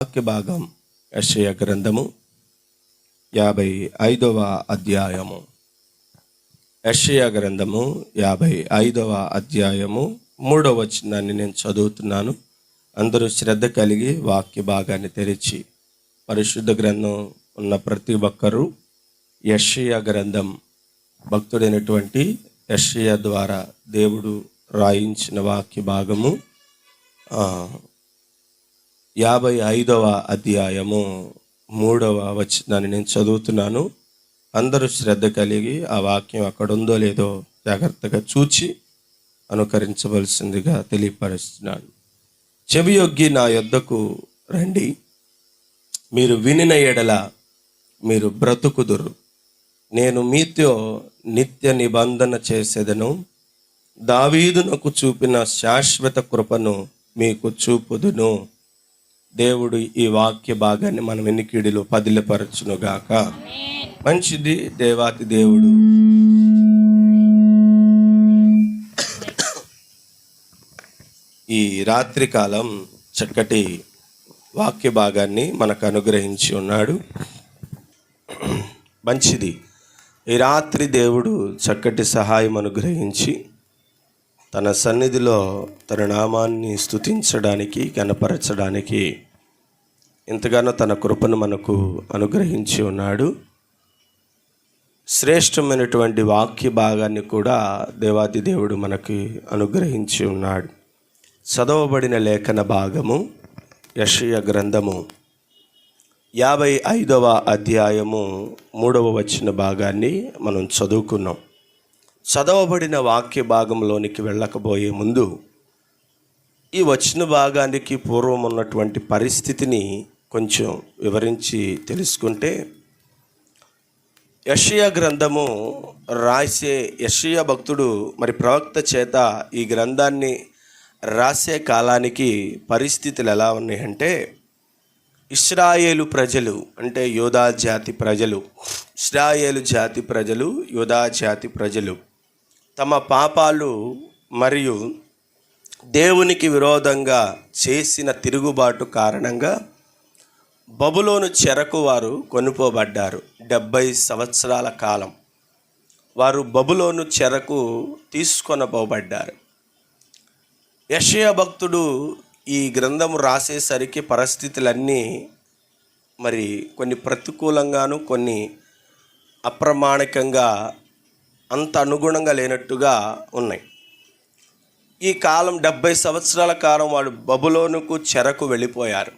వాక్య భాగం యెషయా గ్రంథము 55వ అధ్యాయము. యెషయా గ్రంథము 55వ అధ్యాయము 3వ వచనాన్ని నేను చదువుతున్నాను. అందరూ శ్రద్ధ కలిగి వాక్య భాగాన్ని తెరిచి పరిశుద్ధ గ్రంథం ఉన్న ప్రతి ఒక్కరూ యెషయా గ్రంథం భక్తుడైనటువంటి యెషయా ద్వారా దేవుడు రాయించిన వాక్య భాగము 55వ అధ్యాయము 3వ వచనాన్ని నేను చదువుతున్నాను. అందరూ శ్రద్ధ కలిగి ఆ వాక్యం అక్కడ ఉందో లేదో జాగ్రత్తగా చూచి అనుకరించవలసిందిగా తెలియపరుస్తున్నాను. చెవియొగ్గి నా యొద్దకు రండి, మీరు వినిన ఎడల మీరు బ్రతుకుదురు. నేను మీతో నిత్య నిబంధన చేసేదను, దావీదునకు చూపిన శాశ్వత కృపను మీకు చూపుదును. దేవుడు ఈ వాక్య భాగాన్ని మన వెనుకిడిలో పదిలపరచునుగాక. మంచిది. దేవాతి దేవుడు ఈ రాత్రికాలం చక్కటి వాక్య భాగాన్ని మనకు అనుగ్రహించి ఉన్నాడు. మంచిది. ఈ రాత్రి దేవుడు చక్కటి సహాయం అనుగ్రహించి తన సన్నిధిలో తన నామాన్ని స్తుతించడానికి, కనపరచడానికి ఎంతగానో తన కృపను మనకు అనుగ్రహించి ఉన్నాడు. శ్రేష్టమైనటువంటి వాక్య భాగాన్ని కూడా దేవాది దేవుడు మనకి అనుగ్రహించి ఉన్నాడు. చదవబడిన లేఖన భాగము యెషయా గ్రంథము 55వ అధ్యాయము 3వ వచన భాగాన్ని మనం చదువుకున్నాం. చదవబడిన వాక్య భాగంలోనికి వెళ్ళకపోయే ముందు ఈ వచన భాగానికి పూర్వం ఉన్నటువంటి పరిస్థితిని కొంచెం వివరించి తెలుసుకుంటే, యెషయా గ్రంథము రాసే యెషయా భక్తుడు మరి ప్రవక్త చేత ఈ గ్రంథాన్ని రాసే కాలానికి పరిస్థితులు ఎలా ఉన్నాయంటే, ఇశ్రాయేలు ప్రజలు అంటే యోధా జాతి ప్రజలు, ఇశ్రాయేలు జాతి ప్రజలు, యోధా జాతి ప్రజలు తమ పాపాలు మరియు దేవునికి విరోధంగా చేసిన తిరుగుబాటు కారణంగా బబులోను చెరకు వారు కొనుపోబడ్డారు. 70 సంవత్సరాల కాలం వారు బబులోను చెరకు తీసుకొనబడ్డారు. యెషయా భక్తుడు ఈ గ్రంథము రాసేసరికి పరిస్థితులన్నీ మరి కొన్ని ప్రతికూలంగాను, కొన్ని అప్రమాణికంగా అంత అనుగుణంగా లేనట్టుగా ఉన్నాయి. ఈ కాలం 70 సంవత్సరాల కాలం వాడు బబులోనుకు చెరకు వెళ్ళిపోయారు.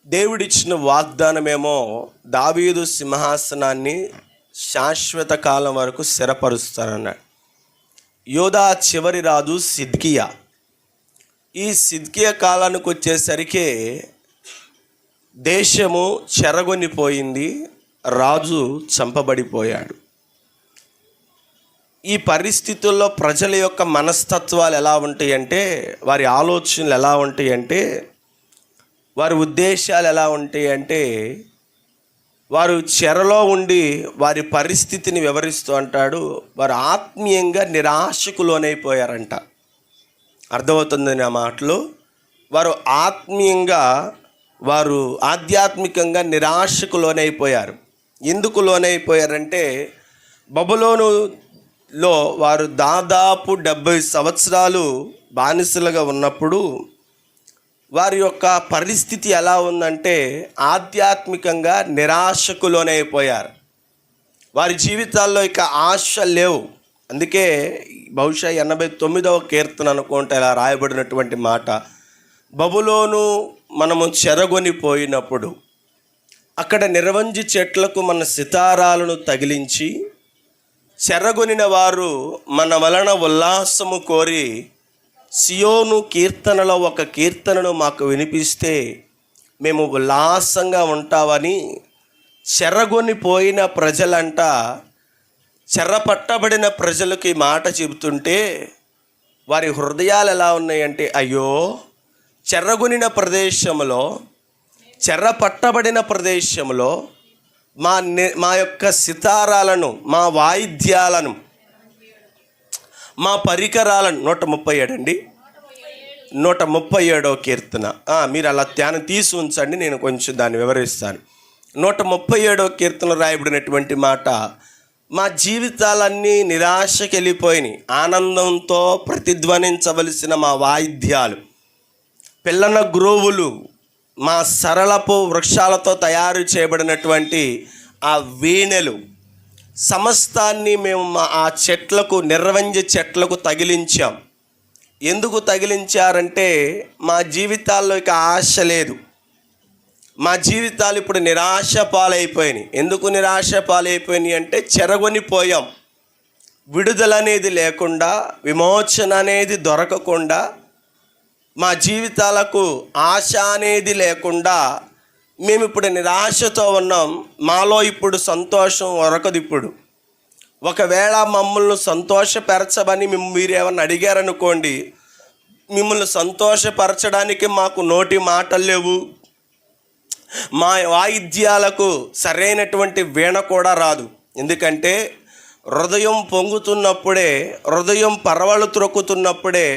దేవుడిచ్చిన వాగ్దానమేమో దావీదు సింహాసనాన్ని శాశ్వత కాలం వరకు స్థిరపరుస్తానన్నాడు. యోధా చివరి రాజు సిద్కియా. ఈ సిద్కియా కాలానికి వచ్చేసరికి దేశము చెరగొనిపోయింది, రాజు చంపబడిపోయాడు. ఈ పరిస్థితుల్లో ప్రజల యొక్క మనస్తత్వాలు ఎలా ఉంటాయంటే, వారి ఆలోచనలు ఎలా ఉంటాయంటే, వారి ఉద్దేశాలు ఎలా ఉంటాయంటే, వారు చెరలో ఉండి వారి పరిస్థితిని వివరిస్తూ అంటాడు, వారు ఆత్మీయంగా నిరాశకు లోనైపోయారంట. అర్థమవుతుంది నా మాటలు. వారు ఆత్మీయంగా, వారు ఆధ్యాత్మికంగా నిరాశకు లోనైపోయారు. ఎందుకు లోనైపోయారంటే, బబులోనులో వారు దాదాపు 70 సంవత్సరాలు బానిసలుగా ఉన్నప్పుడు వారి యొక్క పరిస్థితి ఎలా ఉందంటే, ఆధ్యాత్మికంగా నిరాశకు లోనైపోయారు. వారి జీవితాల్లో ఇక ఆశ లేవు. అందుకే బహుశా 89వ కీర్తన అనుకుంటే ఇలా రాయబడినటువంటి మాట, బబులోను మనము చెరగొనిపోయినప్పుడు అక్కడ నిర్వంజి చెట్లకు మన సితారాలను తగిలించి, చెరగొనిన వారు మన వలన ఉల్లాసము కోరి సియోను కీర్తనలో ఒక కీర్తనను మాకు వినిపిస్తే మేము ఉల్లాసంగా ఉంటామని చెరగొనిపోయిన ప్రజలంట, చెరపట్టబడిన ప్రజలకు ఈ మాట చెబుతుంటే వారి హృదయాలు ఎలా ఉన్నాయంటే, అయ్యో చెరగొనిన ప్రదేశంలో, చెరపట్టబడిన ప్రదేశంలో మా యొక్క సితారాలను, మా వాయిద్యాలను, మా పరికరాలను 137 అండి 137వ కీర్తన. మీరు అలా ధ్యానం తీసి ఉంచండి, నేను కొంచెం దాన్ని వివరిస్తాను. 137వ కీర్తన రాయబడినటువంటి మాట: మా జీవితాలన్నీ నిరాశకి వెళ్ళిపోయినాయి, ఆనందంతో ప్రతిధ్వనించవలసిన మా వాయిద్యాలు, పిల్లన గ్రోవులు, మా సరళపు వృక్షాలతో తయారు చేయబడినటువంటి ఆ వీణెలు సమస్తాన్ని మేము ఆ చెట్లకు, నిర్వంజ చెట్లకు తగిలించాం. ఎందుకు తగిలించారంటే మా జీవితాల్లో ఇక ఆశ లేదు, మా జీవితాలు ఇప్పుడు నిరాశ పాలైపోయినాయి. ఎందుకు నిరాశ పాలైపోయినాయి అంటే చెరగొనిపోయాం. విడుదల అనేది లేకుండా, విమోచన అనేది దొరకకుండా, మా జీవితాలకు ఆశ అనేది లేకుండా మేము ఇప్పుడు నిరాశతో ఉన్నాం. మాలో ఇప్పుడు సంతోషం ఒరకదు. ఇప్పుడు ఒకవేళ మమ్మల్ని సంతోషపరచమని మీరేమన్నా అడిగారనుకోండి, మిమ్మల్ని సంతోషపరచడానికి మాకు నోటి మాటలు లేవు, మా వాయిద్యాలకు సరైనటువంటి వీణ కూడా రాదు. ఎందుకంటే హృదయం పొంగుతున్నప్పుడే, హృదయం పరవళ్ళు త్రొక్కుతున్నప్పుడే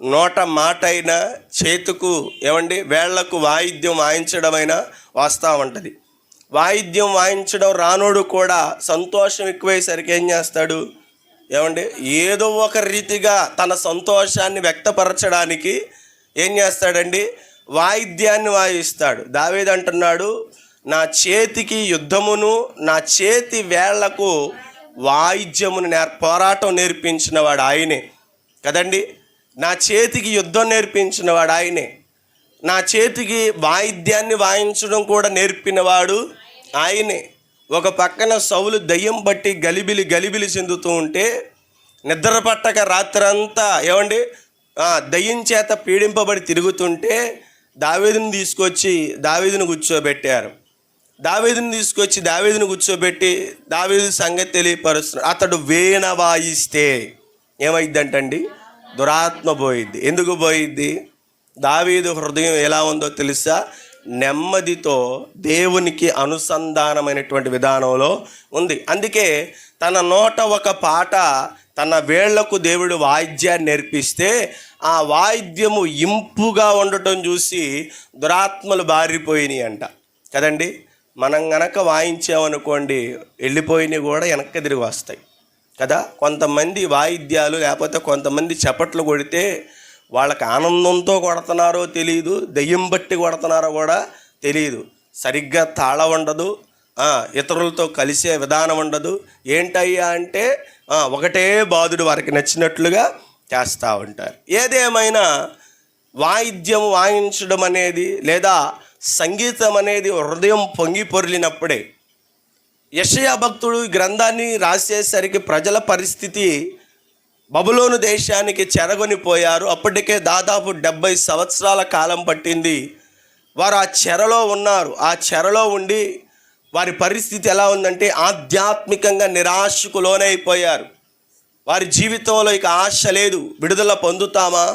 నోట మాట అయినా, చేతుకు వేళ్లకు వాయిద్యం వాయించడమైనా వస్తూ ఉంటుంది. వాయిద్యం వాయించడం రానోడు కూడా సంతోషం ఎక్కువయ్యేసరికి ఏం చేస్తాడు? ఏదో ఒక రీతిగా తన సంతోషాన్ని వ్యక్తపరచడానికి ఏం చేస్తాడండి? వాయిద్యాన్ని వాయిస్తాడు. దావీదు అంటున్నాడు, నా చేతికి యుద్ధమును, నా చేతి వేళ్లకు వాయిద్యమును పోరాటం నేర్పించిన వాడు ఆయనే కదండి. నా చేతికి యుద్ధం నేర్పించిన వాడు ఆయనే. నా చేతికి వాయిద్యాన్ని వాయించడం కూడా నేర్పినవాడు ఆయనే. ఒక పక్కన సౌలు దయ్యం బట్టి గలిబిలి చెందుతూ ఉంటే, నిద్ర పట్టక రాత్రంతా దయ్యం చేత పీడింపబడి తిరుగుతుంటే దావీదుని తీసుకొచ్చి దావీదుని కూర్చోబెట్టారు. దావీదుని కూర్చోబెట్టి దావీదు సంగతి తెలియపరుస్తున్నారు. అతడు వీణ వాయిస్తే ఏమైద్దంటండి? దురాత్మ పోయిద్ది. ఎందుకు పోయిద్ది? దావీదు హృదయం ఎలా ఉందో తెలుసా? నెమ్మదితో దేవునికి అనుసంధానమైనటువంటి విధానంలో ఉంది. అందుకే తన నోట ఒక పాట, తన వేళ్లకు దేవుడు వాయిద్యాన్ని నేర్పిస్తే ఆ వాయిద్యము ఇంపుగా ఉండటం చూసి దురాత్మలు బారిపోయినాయి అంట కదండి. మనం గనక వాయించామనుకోండి, వెళ్ళిపోయినవి కూడా వెనక్కి తిరిగి వస్తాయి కదా. కొంతమంది వాయిద్యాలు, లేకపోతే కొంతమంది చప్పట్లు కొడితే వాళ్ళకి ఆనందంతో కొడుతున్నారో తెలియదు, దెయ్యం బట్టి కొడుతున్నారో కూడా తెలియదు. సరిగ్గా తాళం ఉండదు, ఇతరులతో కలిసే విధానం ఉండదు. ఏంటయ్యా అంటే ఒకటే బాధుడు వారికి నచ్చినట్లుగా చేస్తూ ఉంటారు. ఏదేమైనా వాయిద్యం వాయించడం అనేది, లేదా సంగీతం అనేది హృదయం పొంగి పొర్లినప్పుడే. యెషయా భక్తుడు గ్రంథాన్ని రాసేసరికి ప్రజల పరిస్థితి, బబులోను దేశానికి చెరగొనిపోయారు. అప్పటికే దాదాపు 70 సంవత్సరాల కాలం పట్టింది. వారు ఆ చెరలో ఉన్నారు. ఆ చెరలో ఉండి వారి పరిస్థితి ఎలా ఉందంటే ఆధ్యాత్మికంగా నిరాశకు లోనైపోయారు. వారి జీవితంలో ఇక ఆశ లేదు. విడుదల పొందుతామా?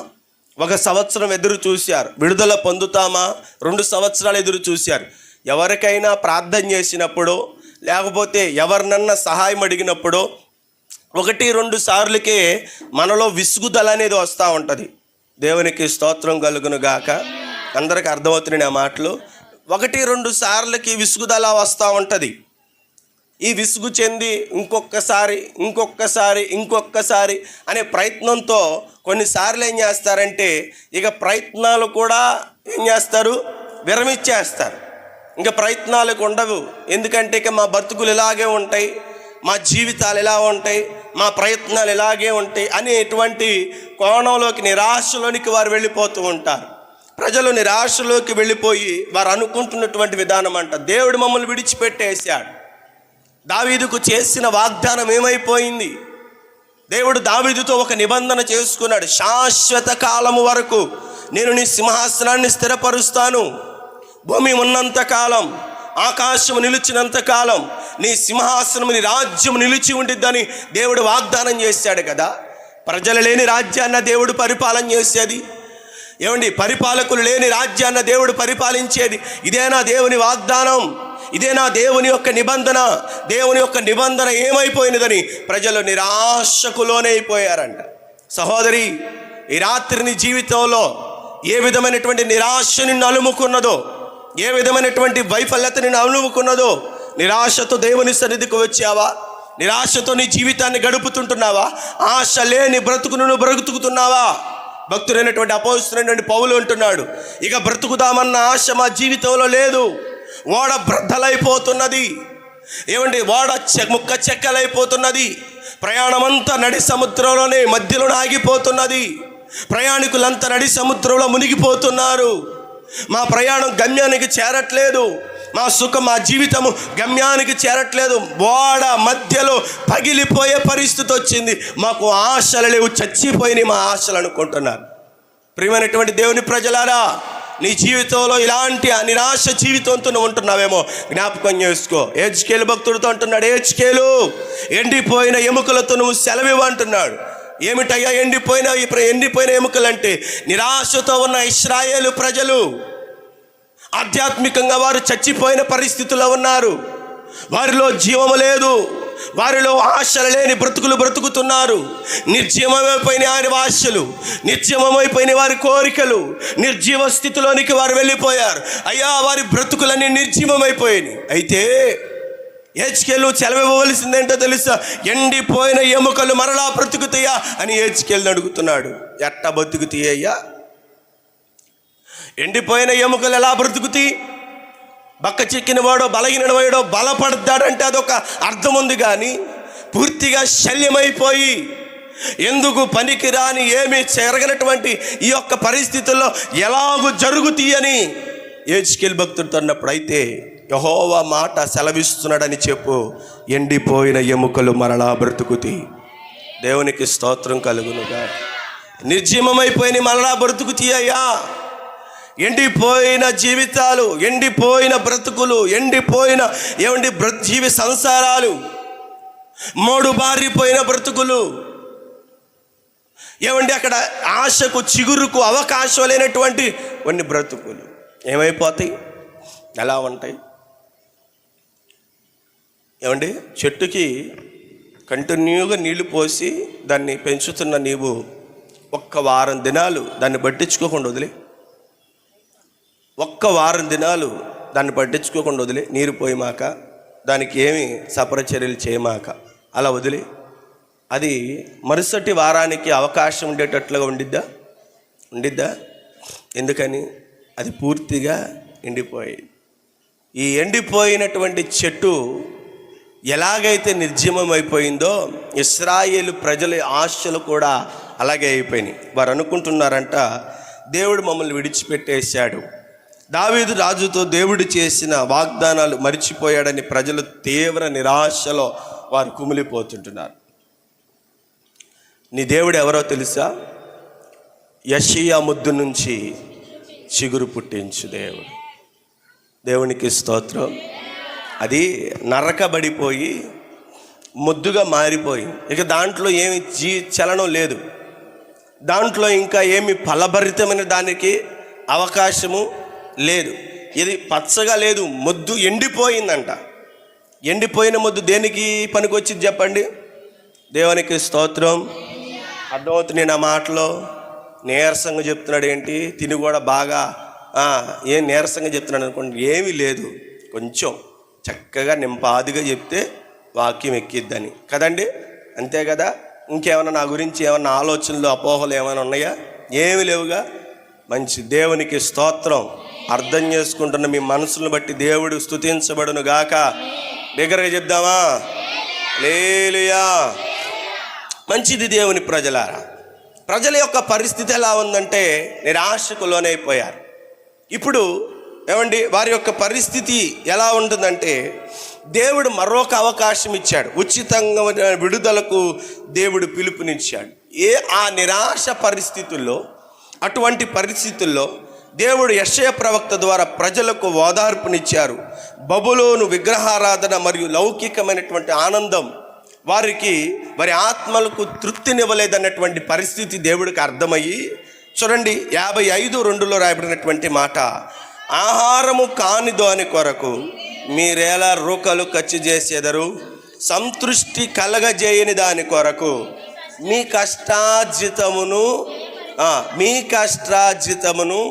1 సంవత్సరం ఎదురు చూశారు. విడుదల పొందుతామా? 2 సంవత్సరాలు ఎదురు చూశారు. ఎవరికైనా ప్రార్థన చేసినప్పుడు, లేకపోతే ఎవరినన్నా సహాయం అడిగినప్పుడు 1-2 సార్లకే మనలో విసుగుదల అనేది వస్తూ ఉంటుంది. దేవునికి స్తోత్రం కలుగును గాక. అందరికి అర్థమవుతున్నాయి ఆ మాటలు. 1-2 సార్లకి విసుగుదల వస్తూ ఉంటుంది. ఈ విసుగు చెంది ఇంకొకసారి అనే ప్రయత్నంతో కొన్నిసార్లు ఏం చేస్తారంటే, ఇక ప్రయత్నాలు కూడా ఏం చేస్తారు? విరమిచ్చేస్తారు. ఇంకా ప్రయత్నాలకు ఉండవు. ఎందుకంటే ఇక మా బతుకులు ఇలాగే ఉంటాయి, మా జీవితాలు ఎలా ఉంటాయి, మా ప్రయత్నాలు ఇలాగే ఉంటాయి అనేటువంటి కోణంలోకి, నిరాశలోనికి వారు వెళ్ళిపోతూ ఉంటారు. ప్రజలు నిరాశలోకి వెళ్ళిపోయి వారు అనుకుంటున్నటువంటి విధానం అంట, దేవుడు మమ్మల్ని విడిచిపెట్టేశాడు. దావీదుకు చేసిన వాగ్దానం ఏమైపోయింది? దేవుడు దావీదుతో ఒక నిబంధన చేసుకున్నాడు. శాశ్వత కాలము వరకు నేను నీ సింహాసనాన్ని స్థిరపరుస్తాను. భూమి ఉన్నంత కాలం, ఆకాశము నిలిచినంత కాలం నీ సింహాసనము, నీ రాజ్యము నిలిచి ఉండిద్దని దేవుడు వాగ్దానం చేశాడు కదా. ప్రజలు లేని రాజ్యాన్ని దేవుడు పరిపాలన చేసేది. పరిపాలకులు లేని రాజ్యాన్ని దేవుడు పరిపాలించేది. ఇదేనా దేవుని వాగ్దానం? ఇదేనా దేవుని యొక్క నిబంధన? దేవుని యొక్క నిబంధన ఏమైపోయినదని ప్రజలు నిరాశకు లోనైపోయారంట. సహోదరి, ఈ రాత్రి నీ జీవితంలో ఏ విధమైనటువంటి నిరాశ నిన్ను అలుముకున్నదో, ఏ విధమైనటువంటి వైఫల్యత నిన్ను అలుముకున్నదో, నిరాశతో దేవుని సన్నిధికి వచ్చావా? నిరాశతో నీ జీవితాన్ని గడుపుతుంటున్నావా? ఆశ లేని బ్రతుకును నువ్వు బ్రతుకుతున్నావా? భక్తుడైనటువంటి అపోస్తలుడైనటువంటి పౌలు అంటున్నాడు, ఇక బ్రతుకుదామన్న ఆశ మా జీవితంలో లేదు. ఓడ బ్రద్దలైపోతున్నది. ఏమండి, ఓడ ముక్క చెక్కలైపోతున్నది. ప్రయాణమంతా నడి సముద్రంలోనే మధ్యలో ఆగిపోతున్నది. ప్రయాణికులంతా నడి సముద్రంలో మునిగిపోతున్నారు. మా ప్రయాణం గమ్యానికి చేరట్లేదు. మా సుఖం, మా జీవితము గమ్యానికి చేరట్లేదు. ఓడ మధ్యలో పగిలిపోయే పరిస్థితి వచ్చింది. మాకు ఆశలు లేవు, చచ్చిపోయినాయి మా ఆశలు అనుకుంటున్నారు. ప్రియమైనటువంటి దేవుని ప్రజలారా, నీ జీవితంలో ఇలాంటి నిరాశ జీవితంతో నువ్వు ఉంటున్నావేమో జ్ఞాపకం చేసుకో. హెజ్కేలు భక్తుడితో అంటున్నాడు, హెజ్కేలు ఎండిపోయిన ఎముకలతో నువ్వు సెలవివ్వు అంటున్నాడు. ఏమిటయ్యా ఎండిపోయిన ఎముకలు అంటే? నిరాశతో ఉన్న ఇశ్రాయేలు ప్రజలు ఆధ్యాత్మికంగా వారు చచ్చిపోయిన పరిస్థితుల్లో ఉన్నారు. వారిలో జీవము లేదు, వారిలో ఆశలు లేని బ్రతుకులు బ్రతుకుతున్నారు. నిర్జీవమైపోయిన వారి ఆశలు, నిర్జీవమైపోయిన వారి కోరికలు, నిర్జీవ స్థితిలోనికి వారు వెళ్ళిపోయారు. అయ్యా, వారి బ్రతుకులన్నీ నిర్జీవమైపోయినాయి. అయితే హెజ్కేలు సెలవివ్వవలసిందేంటో తెలుసా? ఎండిపోయిన ఎముకలు మరలా బ్రతుకుతాయా అని హెజ్కేలుని అడుగుతున్నాడు. ఎట్ట బ్రతుకుతాయ్యా? ఎండిపోయిన ఎముకలు ఎలా బ్రతుకుతాయి? బక్క చిక్కిన వాడో బలహీన వాడో బలపడతాడంటే అదొక అర్థం ఉంది, కానీ పూర్తిగా శల్యమైపోయి ఎందుకు పనికిరాని ఏమీ జరగనటువంటి ఈ యొక్క పరిస్థితుల్లో ఎలాగూ జరుగుతాయని హెజ్కేలు భక్తుడితో అన్నప్పుడు, అయితే యెహోవా మాట సెలవిస్తున్నాడని చెప్పు, ఎండిపోయిన ఎముకలు మరలా బ్రతుకుతాయి. దేవునికి స్తోత్రం కలుగునుగా. నిర్జీవమైపోయిన మరలా బ్రతుకుతాయ్యా. ఎండిపోయిన జీవితాలు, ఎండిపోయిన బ్రతుకులు, ఎండిపోయిన జీవి సంసారాలు, మోడు బారిపోయిన బ్రతుకులు, అక్కడ ఆశకు చిగురుకు అవకాశం లేనటువంటి కొన్ని బ్రతుకులు ఏమైపోతాయి? ఎలా ఉంటాయి? చెట్టుకి కంటిన్యూగా నీళ్లు పోసి దాన్ని పెంచుతున్న నీవు ఒక్క వారం దినాలు దాన్ని పట్టించుకోకుండా వదిలే, ఒక్క వారం దినాలు దాన్ని పట్టించుకోకుండా వదిలే, నీరు పోయిమాక, దానికి ఏమి సపరచర్యలు చేయమాక అలా వదిలే, అది మరుసటి వారానికి అవకాశం ఉండేటట్లుగా ఉండిద్దా? ఎందుకని? అది పూర్తిగా ఎండిపోయేది. ఈ ఎండిపోయినటువంటి చెట్టు ఎలాగైతే నిర్జీవమైపోయిందో ఇశ్రాయేలు ప్రజల ఆశలు కూడా అలాగే అయిపోయినాయి. వారు అనుకుంటున్నారంట, దేవుడు మమ్మల్ని విడిచిపెట్టేశాడు, దావీదు రాజుతో దేవుడు చేసిన వాగ్దానాలు మరిచిపోయాడని ప్రజలు తీవ్ర నిరాశలో వారు కుమిలిపోతుంటున్నారు. నీ దేవుడు ఎవరో తెలుసా? యెషయా ముద్దు నుంచి చిగురు పుట్టించు దేవుడు. దేవునికి స్తోత్రం. అది నరకబడిపోయి ముద్దుగా మారిపోయి ఇక దాంట్లో ఏమి చలనం లేదు, దాంట్లో ఇంకా ఏమి ఫలభరితమైన దానికి అవకాశము లేదు. ఇది పచ్చగా లేదు, మొద్దు ఎండిపోయిందంట. ఎండిపోయిన మొద్దు దేనికి పనికొచ్చింది చెప్పండి? దేవునికి స్తోత్రం. అర్థమవుతుంది నా మాటలో? నీరసంగా చెప్తున్నాడు ఏంటి? తిని కూడా బాగా ఏం నీరసంగా చెప్తున్నాడు అనుకోండి, ఏమీ లేదు, కొంచెం చక్కగా నింపాదిగా చెప్తే వాక్యం ఎక్కిద్దని కదండి, అంతే కదా? ఇంకేమైనా నా గురించి ఏమన్నా ఆలోచనలు అపోహలు ఏమైనా ఉన్నాయా? ఏమి లేవుగా. మంచి, దేవునికి స్తోత్రం. అర్థం చేసుకుంటున్న మీ మనసులను బట్టి దేవుడు స్తుతించబడును గాక. దగ్గరగా చెప్దామా? హల్లెలూయా. మంచిది. దేవుని ప్రజలారా, ప్రజల యొక్క పరిస్థితి ఎలా ఉందంటే నిరాశకు లోనైపోయారు. ఇప్పుడు వారి యొక్క పరిస్థితి ఎలా ఉంటుందంటే దేవుడు మరొక అవకాశం ఇచ్చాడు, ఉచితంగా విడుదలకు దేవుడు పిలుపునిచ్చాడు. ఆ నిరాశ పరిస్థితుల్లో, అటువంటి పరిస్థితుల్లో దేవుడు యెషయా ప్రవక్త ద్వారా ప్రజలకు ఓదార్పునిచ్చారు. బబులోను విగ్రహారాధన మరియు లౌకికమైనటువంటి ఆనందం వారికి వారి ఆత్మలకు తృప్తినివ్వలేదన్నటువంటి పరిస్థితి దేవుడికి అర్థమయ్యి, చూడండి 55:2 రాయబడినటువంటి మాట, ఆహారము కాని దాని కొరకు మీరేలా రూకలు ఖర్చు చేసేదరు, సంతృష్టి కలగజేయని దాని కొరకు మీ కష్టార్జితమును మీ కష్టార్జితమును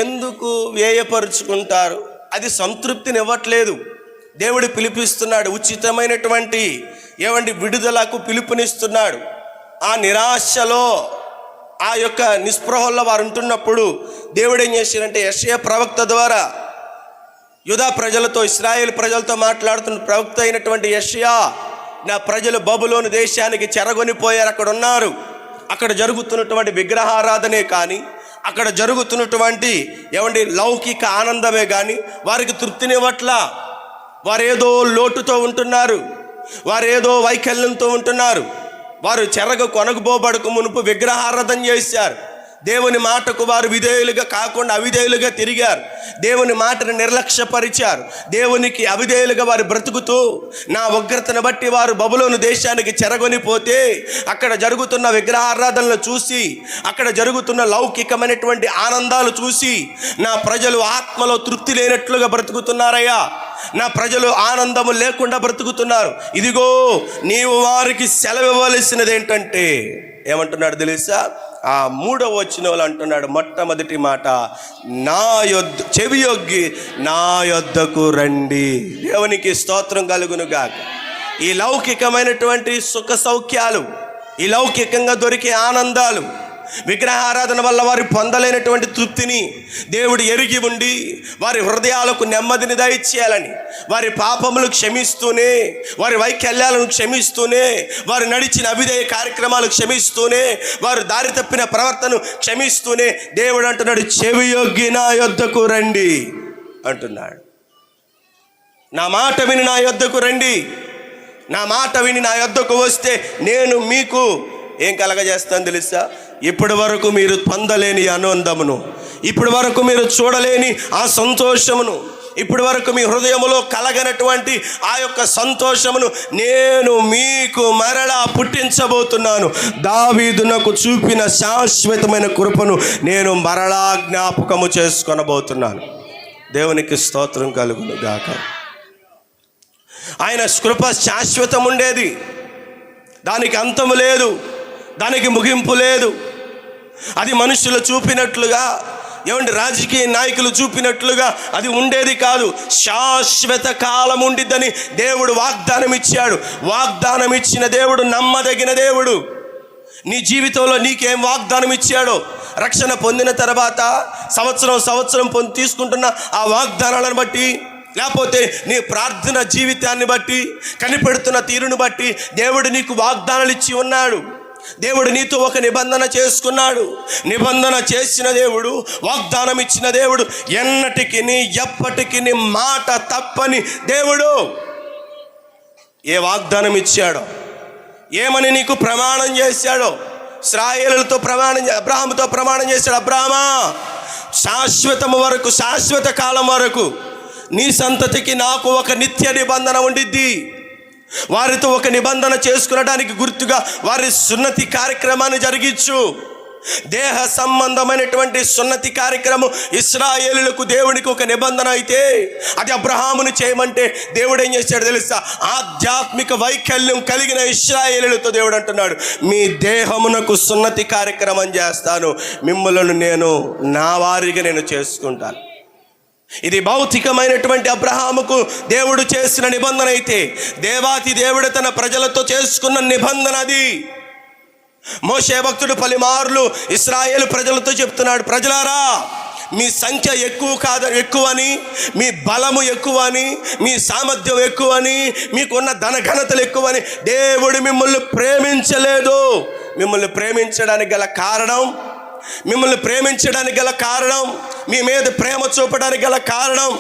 ఎందుకు వ్యయపరుచుకుంటారు? అది సంతృప్తినివ్వట్లేదు. దేవుడు పిలిపిస్తున్నాడు, ఉచితమైనటువంటి విడుదలకు పిలుపునిస్తున్నాడు. ఆ నిరాశలో, ఆ యొక్క నిస్పృహల్లో వారు ఉంటున్నప్పుడు దేవుడు ఏం చేశాడంటే యెషయా ప్రవక్త ద్వారా యూదా ప్రజలతో, ఇశ్రాయేలు ప్రజలతో మాట్లాడుతున్న ప్రవక్త అయినటువంటి యెషయా, నా ప్రజలు బబులోను దేశానికి చెరగొనిపోయారు, అక్కడ ఉన్నారు, అక్కడ జరుగుతున్నటువంటి విగ్రహారాధనే కానీ, అక్కడ జరుగుతున్నటువంటి లౌకిక ఆనందమే కానీ వారికి తృప్తినివ్వట్లా. వారేదో లోటుతో ఉంటున్నారు, వారేదో వైకల్యంతో ఉంటున్నారు. వారు చెరగ కొనకపోబడక మునుపు విగ్రహారాధన చేశారు. దేవుని మాటకు వారు విధేయులుగా కాకుండా అవిధేయులుగా తిరిగారు. దేవుని మాటను నిర్లక్ష్యపరిచారు. దేవునికి అవిధేయులుగా వారు బ్రతుకుతూ నా ఉగ్రతను బట్టి వారు బబులోను దేశానికి చెరగొనిపోతే అక్కడ జరుగుతున్న విగ్రహారాధనలు చూసి, అక్కడ జరుగుతున్న లౌకికమైనటువంటి ఆనందాలు చూసి నా ప్రజలు ఆత్మలో తృప్తి లేనట్లుగా బ్రతుకుతున్నారయ్యా, నా ప్రజలు ఆనందము లేకుండా బ్రతుకుతున్నారు. ఇదిగో నీవు వారికి సెలవివ్వవలసినది ఏంటంటే ఏమంటున్నాడు తెలుసా? ఆ 3వ వచనంలో అంటున్నాడు, మొట్టమొదటి మాట, నా యొద్ద చెవియొగ్గి నా యొద్దకు రండి. దేవునికి స్తోత్రం కలుగును గాక. ఈ లౌకికమైనటువంటి సుఖ సౌఖ్యాలు, ఈ లౌకికంగా దొరికే ఆనందాలు, విగ్రహారాధన వల్ల వారు పొందలేనటువంటి తృప్తిని దేవుడు ఎరిగి ఉండి వారి హృదయాలకు నెమ్మదిని దయచేయాలని, వారి పాపములు క్షమిస్తూనే, వారి వైకల్యాలను క్షమిస్తూనే, వారు నడిచిన అవిధేయ కార్యక్రమాలు క్షమిస్తూనే, వారు దారి తప్పిన ప్రవర్తన క్షమిస్తూనే దేవుడు అంటున్నాడు, చెవియొగ్గి నా యొద్దకు రండి అంటున్నాడు. నా మాట విని నా యొద్దకు రండి. నా మాట విని నా యొద్దకు వస్తే నేను మీకు ఏం కలగజేస్తాను తెలుసా? ఇప్పటి వరకు మీరు పొందలేని ఆనందమును, ఇప్పటి వరకు మీరు చూడలేని ఆ సంతోషమును, ఇప్పటి వరకు మీ హృదయములో కలగనటువంటి ఆ యొక్క సంతోషమును నేను మీకు మరలా పుట్టించబోతున్నాను. దావీదునకు చూపిన శాశ్వతమైన కృపను నేను మరలా జ్ఞాపకము చేసుకొనబోతున్నాను. దేవునికి స్తోత్రం కలుగును గాక. ఆయన కృప శాశ్వతం ఉండేది, దానికి అంతము లేదు, దానికి ముగింపు లేదు. అది మనుషులు చూపినట్లుగా, రాజకీయ నాయకులు చూపినట్లుగా అది ఉండేది కాదు. శాశ్వత కాలం ఉండిద్దని దేవుడు వాగ్దానం ఇచ్చాడు. వాగ్దానం ఇచ్చిన దేవుడు నమ్మదగిన దేవుడు. నీ జీవితంలో నీకేం వాగ్దానం ఇచ్చాడో, రక్షణ పొందిన తర్వాత సంవత్సరం తీసుకుంటున్న ఆ వాగ్దానాలను బట్టి, లేకపోతే నీ ప్రార్థన జీవితాన్ని బట్టి, కనిపెడుతున్న తీరును బట్టి దేవుడు నీకు వాగ్దానాలు ఇచ్చి ఉన్నాడు. దేవుడు నీతో ఒక నిబంధన చేసుకున్నాడు. నిబంధన చేసిన దేవుడు, వాగ్దానం ఇచ్చిన దేవుడు, ఎన్నటికి ఎప్పటికీ మాట తప్పని దేవుడు. ఏ వాగ్దానం ఇచ్చాడో, ఏమని నీకు ప్రమాణం చేశాడో, ఇశ్రాయేలుతో అబ్రహాముతో ప్రమాణం చేశాడు. అబ్రహామా, శాశ్వతము వరకు, శాశ్వత కాలం వరకు నీ సంతతికి నాకు ఒక నిత్య నిబంధన ఉండిద్ది. వారితో ఒక నిబంధన చేసుకునడానికి గుర్తుగా వారి సున్నతి కార్యక్రమాన్ని జరిగించు. దేహ సంబంధమైనటువంటి సున్నతి కార్యక్రమం ఇశ్రాయేలులకు దేవునికి ఒక నిబంధన అయితే, అది అబ్రహామును చేయమంటే దేవుడు ఏం చేశాడు తెలుసా? ఆధ్యాత్మిక వైకల్యం కలిగిన ఇశ్రాయేలులతో దేవుడు అంటున్నాడు, మీ దేహమునకు సున్నతి కార్యక్రమం చేస్తాను, మిమ్మల్ని నేను నా వారిగా నేను చేసుకుంటాను. ఇది భౌతికమైనటువంటి అబ్రహాముకు దేవుడు చేసిన నిబంధన అయితే, దేవాతి దేవుడు తన ప్రజలతో చేసుకున్న నిబంధన అది. మోషే భక్తుడు పలుమార్లు ఇశ్రాయేలు ప్రజలతో చెప్తున్నాడు, ప్రజలారా, మీ సంఖ్య ఎక్కువని, మీ బలము ఎక్కువని, మీ సామర్థ్యం ఎక్కువని, మీకున్న ధనఘనతలు ఎక్కువని దేవుడు మిమ్మల్ని ప్రేమించలేదు. మిమ్మల్ని ప్రేమించడానికి గల కారణం, మీ మీద ప్రేమ చూపడానికి గల కారణం,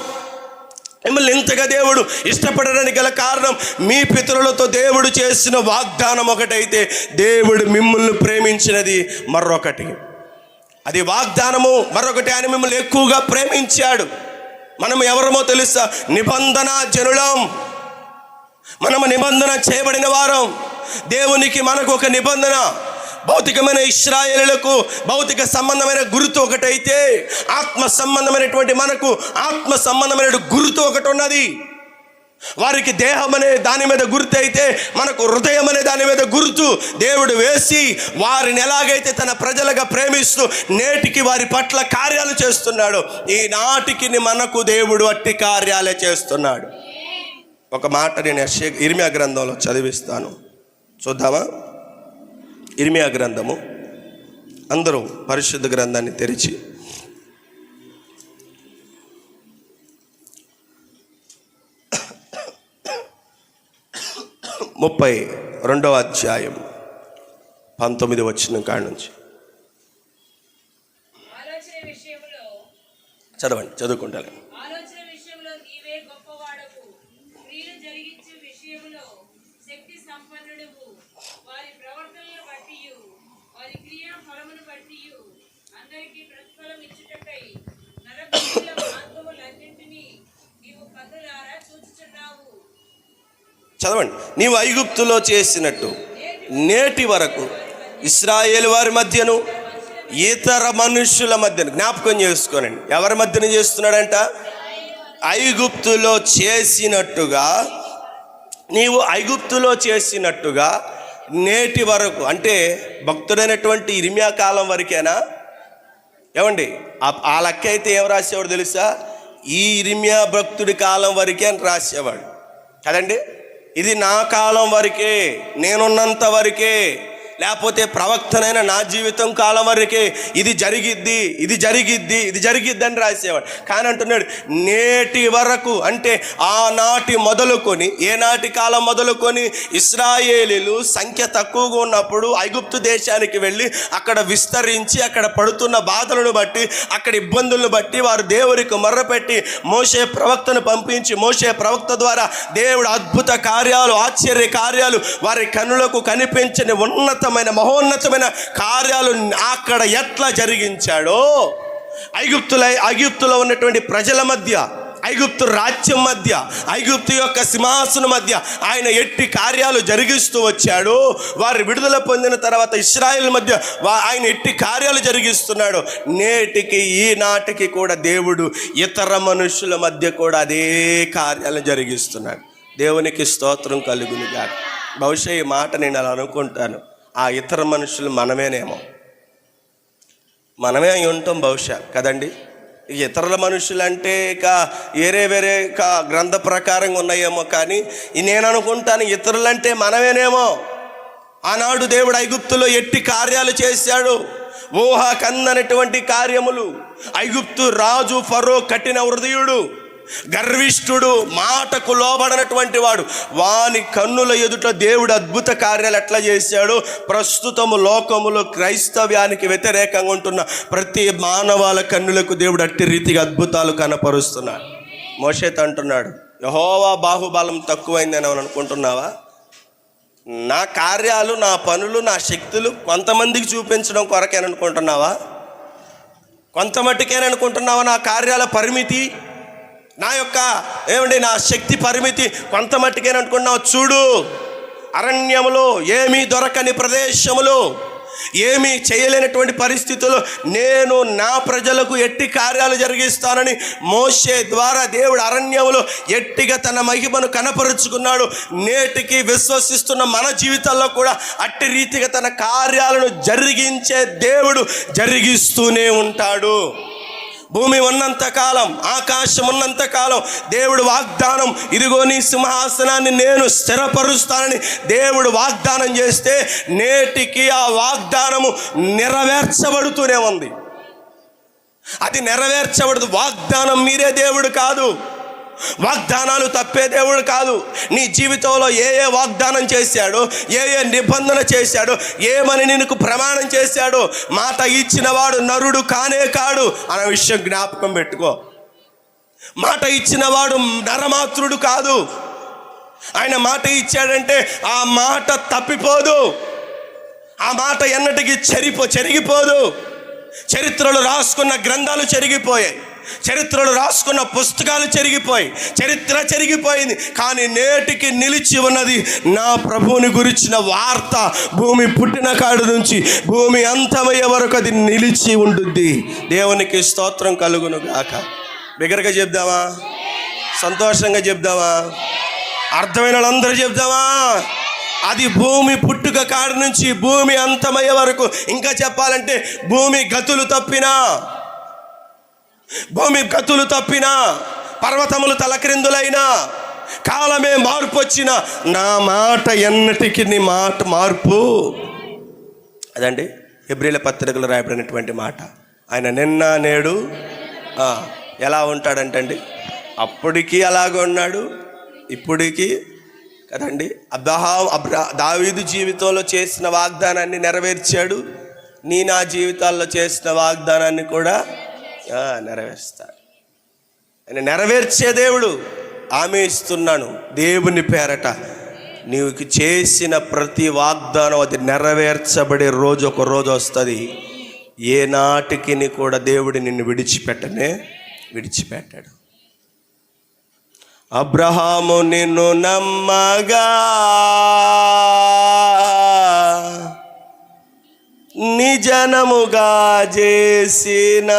మిమ్మల్ని ఇంతగా దేవుడు ఇష్టపడడానికి గల కారణం, మీ పితరులతో దేవుడు చేసిన వాగ్దానం ఒకటైతే, దేవుడు మిమ్మల్ని ప్రేమించినది మరొకటి. అది వాగ్దానము మరొకటి. ఆయన మిమ్మల్ని ఎక్కువగా ప్రేమించాడు. మనం ఎవరమో తెలుసా? నిబంధన జనులం. మనము నిబంధన చేయబడిన వారం. దేవునికి మనకు ఒక నిబంధన. భౌతికమైన ఇశ్రాయేలులకు భౌతిక సంబంధమైన గుర్తు ఒకటైతే, ఆత్మ సంబంధమైనటువంటి మనకు ఆత్మ సంబంధమైన గుర్తు ఒకటి ఉన్నది. వారికి దేహం అనే దాని మీద గుర్తు అయితే మనకు హృదయం అనే దాని మీద గుర్తు దేవుడు వేసి వారిని ఎలాగైతే తన ప్రజలుగా ప్రేమిస్తూ నేటికి వారి పట్ల కార్యాలు చేస్తున్నాడు, ఈనాటికి మనకు దేవుడు అట్టి కార్యాలే చేస్తున్నాడు. ఒక మాట నేను ఇర్మియా గ్రంథంలో చదివిస్తాను, చూద్దామా? ఇర్మియా గ్రంథము, అందరూ పరిశుద్ధ గ్రంథాన్ని తెరిచి 32వ అధ్యాయం 19వ వచనం కాడ నుంచి చదవండి, చదువుకుంటాను. చదవండి. నీవు ఐగుప్తులో చేసినట్టు నేటి వరకు ఇశ్రాయేలు వారి మధ్యను ఇతర మనుషుల మధ్యను, జ్ఞాపకం చేసుకోనండి, ఎవరి మధ్యన చేస్తున్నాడంట? ఐగుప్తులో చేసినట్టుగా, నీవు ఐగుప్తులో చేసినట్టుగా నేటి వరకు, అంటే భక్తుడైనటువంటి ఇర్మియా కాలం వరకేనా? ఏమండి, ఆ లెక్క అయితే ఏం రాసేవాడు తెలుసా? ఈ ఇర్మియా భక్తుడి కాలం వరకే అని రాసేవాడు కదండి. ఇది నా కాలం వరకే, నేనున్నంత వరకే, లేకపోతే ప్రవక్తనైన నా జీవితం కాలం వరకే ఇది జరిగిద్ది, ఇది జరిగిద్ది, ఇది జరిగిద్ది అని రాసేవాడు. కానీ అంటున్నాడు నేటి వరకు, అంటే ఆనాటి మొదలుకొని, ఏనాటి కాలం మొదలుకొని ఇశ్రాయేలీలు సంఖ్య తక్కువగా ఉన్నప్పుడు ఐగుప్తు దేశానికి వెళ్ళి అక్కడ విస్తరించి అక్కడ పడుతున్న బాధలను బట్టి, అక్కడ ఇబ్బందులను బట్టి వారు దేవునికి మొర్రపెట్టి మోషే ప్రవక్తను పంపించి, మోషే ప్రవక్త ద్వారా దేవుడు అద్భుత కార్యాలు, ఆశ్చర్య కార్యాలు, వారి కన్నులకు కనిపించని మహోన్నతమైన కార్యాలు అక్కడ ఎట్లా జరిగించాడో, ఐగుప్తులో ఉన్నటువంటి ప్రజల మధ్య, ఐగుప్తు రాజ్యం మధ్య, ఐగుప్తు యొక్క సింహాసనం మధ్య ఆయన ఎట్టి కార్యాలు జరిగిస్తూ వచ్చాడు. వారు విడుదల పొందిన తర్వాత ఇశ్రాయేల్ మధ్య ఆయన ఎట్టి కార్యాలు జరిగిస్తున్నాడు. నేటికి ఈనాటికి కూడా దేవుడు ఇతర మనుషుల మధ్య కూడా అదే కార్యాలు జరిగిస్తున్నాడు. దేవునికి స్తోత్రం కలుగునుగాక. బహుశా ఈ మాట నేను అలా అనుకుంటాను, ఆ ఇతర మనుషులు మనమేనేమో, మనమే అయి ఉంటాం బహుశా కదండి. ఇతరుల మనుషులు అంటే ఇక వేరే గ్రంథ ప్రకారంగా ఉన్నాయేమో, కానీ నేను అనుకుంటాను ఇతరులంటే మనమేనేమో. ఆనాడు దేవుడు ఐగుప్తులో ఎట్టి కార్యాలు చేశాడు, ఊహ కందనటువంటి కార్యములు. ఐగుప్తు రాజు ఫరో కఠిన హృదయుడు, గర్విష్ఠుడు, మాటకు లోబడినటువంటి వాడు. వాని కన్నుల ఎదుట దేవుడు అద్భుత కార్యాలు ఎట్లా చేశాడు? ప్రస్తుతము లోకములో క్రైస్తవ్యానికి వ్యతిరేకంగా ఉంటున్న ప్రతి మానవాల కన్నులకు దేవుడు అట్టి రీతిగా అద్భుతాలు కనపరుస్తున్నాడు. మోషేతో అంటున్నాడు, యెహోవా బాహుబలం తక్కువైందని అని అనుకుంటున్నావా? నా కార్యాలు, నా పనులు, నా శక్తులు కొంతమందికి చూపించడం కొరకేననుకుంటున్నావా? కొంత మట్టుకేననుకుంటున్నావా? నా కార్యాల పరిమితి, నా శక్తి పరిమితి కొంత మట్టుకేననుకున్నావు? చూడు, అరణ్యములో ఏమీ దొరకని ప్రదేశములో, ఏమీ చేయలేనటువంటి పరిస్థితుల్లో నేను నా ప్రజలకు ఎట్టి కార్యాలు జరిగిస్తానని మోషే ద్వారా దేవుడు అరణ్యములో ఎట్టిగా తన మహిమను కనపరుచుకున్నాడు. నేటికి విశ్వసిస్తున్న మన జీవితాల్లో కూడా అట్టి రీతిగా తన కార్యాలను జరిగించే దేవుడు జరిగిస్తూనే ఉంటాడు. భూమి ఉన్నంతకాలం, ఆకాశం ఉన్నంతకాలం దేవుడు వాగ్దానం, ఇదిగో నీ సింహాసనాన్ని నేను స్థిరపరుస్తానని దేవుడు వాగ్దానం చేస్తే నేటికి ఆ వాగ్దానము నెరవేర్చబడుతూనే ఉంది. అది నెరవేర్చబడదు. వాగ్దానం మీరే దేవుడు కాదు, వాగ్దానాలు తప్పే దేవుడు కాదు. నీ జీవితంలో ఏ వాగ్దానం చేశాడో, ఏ నిబంధన చేశాడో, ఏమని నీకు ప్రమాణం చేశాడో, మాట ఇచ్చిన వాడు నరుడు కానే కాడు అనే విషయం జ్ఞాపకం పెట్టుకో. మాట ఇచ్చిన వాడు నరమాత్రుడు కాదు. ఆయన మాట ఇచ్చాడంటే ఆ మాట తప్పిపోదు, ఆ మాట ఎన్నటికీ చెరిగిపోదు. చరిత్రలు రాసుకున్న గ్రంథాలు చెరిగిపోయాయి, చరిత్రలు రాసుకున్న పుస్తకాలు చెరిగిపోయి, చరిత్ర చెరిగిపోయింది, కానీ నేటికి నిలిచి ఉన్నది నా ప్రభువుని గురించిన వార్త. భూమి పుట్టిన కాడు నుంచి భూమి అంతమయ్యే వరకు అది నిలిచి ఉంటుంది. దేవునికి స్తోత్రం కలుగును గాక. బిగ్గరగా చెప్దామా? సంతోషంగా చెప్దామా? అర్థమైన వాళ్ళందరూ చెప్తామా? అది భూమి పుట్టుక కాడి నుంచి భూమి అంతమయ్యే వరకు, ఇంకా చెప్పాలంటే భూమి గతులు తప్పినా, పర్వతములు తలక్రిందులైనా, కాలమే మార్పు వచ్చిన, నా మాట ఎన్నటికి నీ మాట మార్పు. అదండి హెబ్రీల పత్రికలో రాయబడినటువంటి మాట. ఆయన నిన్న నేడు ఎలా ఉంటాడంటండి? అప్పటికి అలాగే ఉన్నాడు, ఇప్పటికి కదండి. దావీదు జీవితంలో చేసిన వాగ్దానాన్ని నెరవేర్చాడు. నా జీవితాల్లో చేసిన వాగ్దానాన్ని కూడా నెరవేరుస్తాడు. ఆయన నెరవేర్చే దేవుడు. ఆమె ఇస్తున్నాను దేవుని పేరట నీకు చేసిన ప్రతి వాగ్దానం అది నెరవేర్చబడే రోజు ఒక రోజు వస్తుంది. ఏ నాటికి కూడా దేవుడు నిన్ను విడిచిపెట్టాడు. అబ్రహాము నిన్ను నమ్మగా నిజనముగా చేసినవే.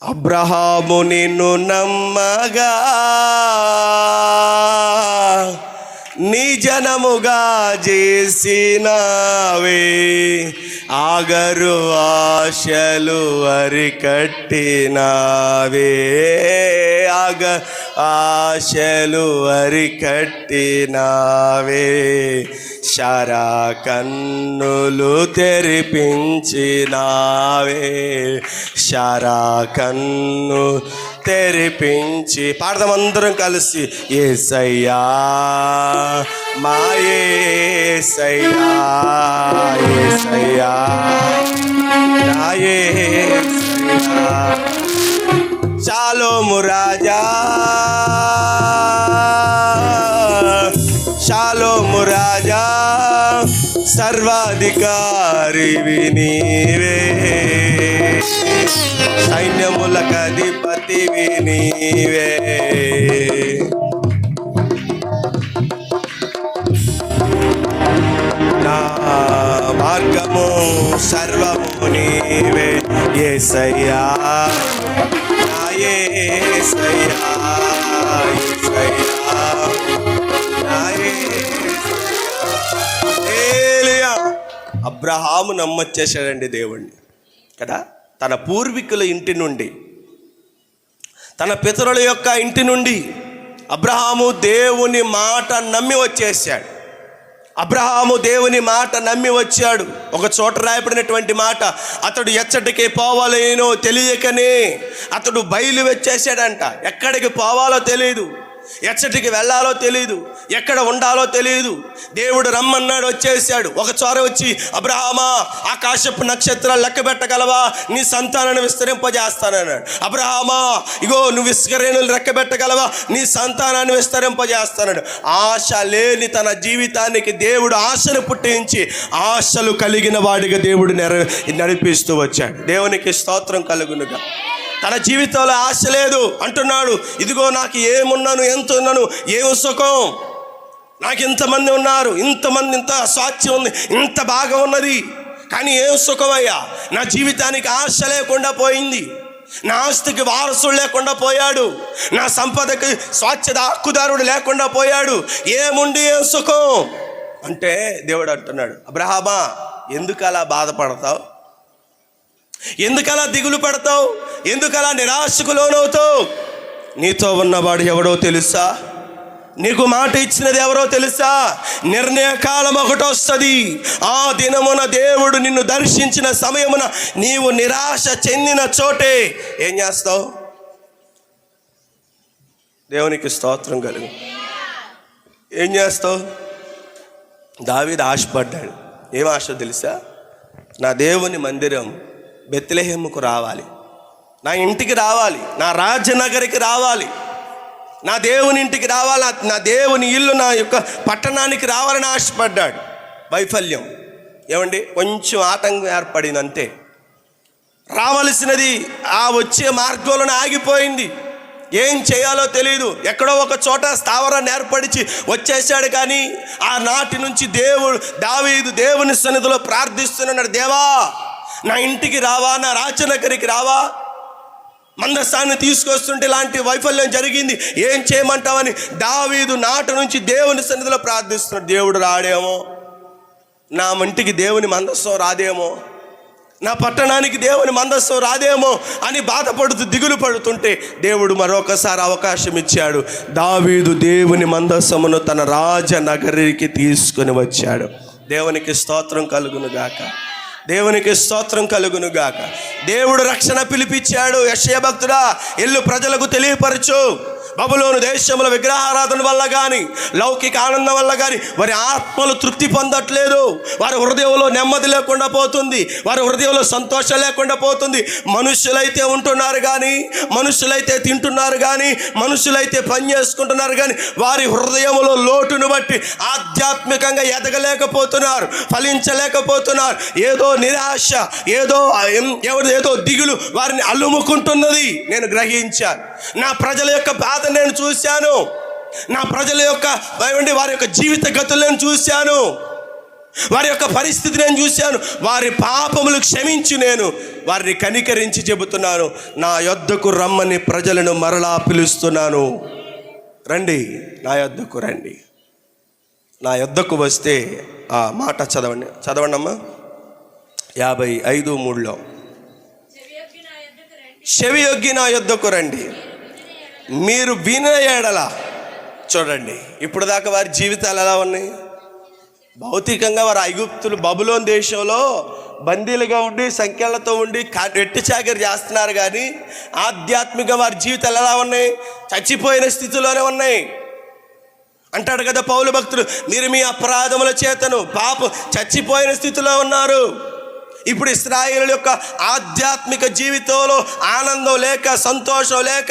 అబ్రహాము నిన్ను నమ్మగా నిజనముగా చేసినవే. ఆగరు ఆశలు అరికట్టినవే. ఆశలు అరికట్టినవే. శరా కన్నులు తెరిపించినావే. శరా కన్ను తెరిపించి పాడదాం అందరం కలిసి. యేసయ్యా మా యేసయ్యా, యేసయ్యా నా యేసయ్యా. షాలోము రాజా, షాలోము రాజా, సర్వాధికారివి నీవే. సైన్యములకు అధిపతివి నీవే. నా మార్గము సర్వము నీవే. యేసయ్యా నా యేసయ్యా, యేసయ్యా నా యేసయ్యా. అబ్రహాము నమ్మొచ్చేసాడండి దేవుణ్ణి కదా. తన పూర్వీకుల ఇంటి నుండి, తన పితరుల యొక్క ఇంటి నుండి అబ్రహాము దేవుని మాట నమ్మి వచ్చేసాడు. అబ్రహాము దేవుని మాట నమ్మి వచ్చాడు. ఒక చోట రాయబడినటువంటి మాట, అతడు ఎచ్చటికి పోవాలేనో తెలియకనే అతడు బయలు వచ్చేసాడంట. ఎక్కడికి పోవాలో తెలియదు, ఎచ్చటికి వెళ్ళాలో తెలియదు, ఎక్కడ ఉండాలో తెలియదు. దేవుడు రమ్మన్నాడు, వచ్చేసాడు. ఒక చోర వచ్చి, అబ్రహామా ఆకాశపు నక్షత్రాలు లెక్క పెట్టగలవా? నీ సంతానాన్ని విస్తరింపజేస్తానన్నాడు. అబ్రహామా ఇగో నువ్వు ఇసుకరేణులు లెక్క పెట్టగలవా? నీ సంతానాన్ని విస్తరింపజేస్తానన్నాడు. ఆశ లేని తన జీవితానికి దేవుడు ఆశను పుట్టించి ఆశలు కలిగిన వాడిగా దేవుడు నడిపిస్తూ వచ్చాడు. దేవునికి స్తోత్రం కలుగునుగా. తన జీవితంలో ఆశ లేదు అంటున్నాడు. ఇదిగో నాకు ఏమున్నాను, ఎంత ఉన్నాను, ఏం సుఖం, నాకు ఇంతమంది ఉన్నారు, ఇంతమంది, ఇంత స్వాస్థ్యం ఉంది, ఇంత బాగా ఉన్నది, కానీ ఏం సుఖమయ్యా? నా జీవితానికి ఆశ లేకుండా పోయింది. నా ఆస్తికి వారసుడు లేకుండా పోయాడు. నా సంపదకి స్వాచ్ఛత హక్కుదారుడు లేకుండా పోయాడు. ఏముండి ఏం సుఖం అంటే దేవుడు అంటున్నాడు, అబ్రహామా ఎందుకు అలా బాధపడతావు? ఎందుకలా దిగులు పడతావు? ఎందుకలా నిరాశకు లోనవుతావు? నీతో ఉన్నవాడు ఎవడో తెలుసా? నీకు మాట ఇచ్చినది ఎవరో తెలుసా? నిర్ణయ కాలం ఒకటి వస్తుంది. ఆ దినమున దేవుడు నిన్ను దర్శించిన సమయమున నీవు నిరాశ చెందిన చోటే ఏం చేస్తావు? దేవునికి స్తోత్రం కలుగు. ఏం చేస్తావు? దావీదు ఆశపడ్డాడు. ఏం ఆశ తెలుసా? నా దేవుని మందిరం బెత్లెహేముకు రావాలి, నా ఇంటికి రావాలి, నా రాజనగరికి రావాలి, నా దేవుని ఇంటికి రావాలి, నా దేవుని ఇల్లు, నా యొక్క పట్టణానికి రావాలని ఆశపడ్డాడు. వైఫల్యం ఏమండి, కొంచెం ఆటంకం ఏర్పడింది అంతే. రావలసినది ఆ వచ్చే మార్గంలోనే ఆగిపోయింది. ఏం చేయాలో తెలియదు. ఎక్కడో ఒక చోట స్థావరాన్ని ఏర్పరిచి వచ్చేసాడు. కానీ ఆనాటి నుంచి దావీదు దేవుని సన్నిధిలో ప్రార్థిస్తున్నాడు, దేవా నా ఇంటికి రావా, నా రాజనగరికి రావా, మందసాన్ని తీసుకొస్తుంటే ఇలాంటి వైఫల్యం జరిగింది, ఏం చేయమంటావని దావీదు నాట నుంచి దేవుని సన్నిధిలో ప్రార్థిస్తున్నాడు. దేవుడు రాడేమో, నా ఇంటికి దేవుని మందస్సం రాదేమో, నా పట్టణానికి దేవుని మందస్సం రాదేమో అని బాధపడుతూ దిగులు పడుతుంటే దేవుడు మరొకసారి అవకాశం ఇచ్చాడు. దావీదు దేవుని మందస్సమును తన రాజనగరికి తీసుకొని వచ్చాడు. దేవునికి స్తోత్రం కలుగునుగాక, దేవునికి స్తోత్రం కలుగునుగాక. దేవుడు రక్షణ పిలిపించాడు. యెషయా భక్తుడా, ఎల్లు ప్రజలకు తెలియపరచు, బబులోను దేశంలో విగ్రహారాధన వల్ల కానీ, లౌకిక ఆనందం వల్ల కానీ వారి ఆత్మలు తృప్తి పొందట్లేదు. వారి హృదయంలో నెమ్మది లేకుండా పోతుంది, వారి హృదయంలో సంతోషం లేకుండా పోతుంది. మనుషులైతే ఉంటున్నారు కానీ, మనుషులైతే తింటున్నారు కానీ, మనుషులైతే పని చేసుకుంటున్నారు కానీ వారి హృదయంలో లోటును బట్టి ఆధ్యాత్మికంగా ఎదగలేకపోతున్నారు, ఫలించలేకపోతున్నారు. ఏదో నిరాశ, ఏదో దిగులు వారిని అలుముకుంటున్నది. నేను గ్రహించాను. నా ప్రజల యొక్క బాధ నేను చూశాను, నా ప్రజల యొక్క వారి యొక్క జీవిత గతులను చూశాను, వారి యొక్క పరిస్థితి నేను చూశాను. వారి పాపములు క్షమించి నేను వారిని కనికరించి చెబుతున్నాను. నా యొద్దకు రమ్మని ప్రజలను మరలా పిలుస్తున్నాను. రండి, నా యొద్దకు రండి. నా యొద్దకు వస్తే ఆ మాట చదవండి అమ్మా. 55:3 చెవియొగ్గి నా యొద్దకు రండి, మీరు విన ఎడల. చూడండి, ఇప్పుడు దాకా వారి జీవితాలు ఎలా ఉన్నాయి? భౌతికంగా వారు ఐగుప్తులు బబులోను దేశంలో బందీలుగా ఉండి సంఖ్యలతో ఉండి వెట్టి చాకరీ చేస్తున్నారు కానీ ఆధ్యాత్మిక వారి జీవితాలు ఎలా ఉన్నాయి? చచ్చిపోయిన స్థితిలోనే ఉన్నాయి. అంటాడు కదా పౌలు భక్తుడు, మీరు మీ అపరాధముల చేతను చచ్చిపోయిన స్థితిలో ఉన్నారు. ఇప్పుడు ఇశ్రాయేలు యొక్క ఆధ్యాత్మిక జీవితంలో ఆనందం లేక, సంతోషం లేక,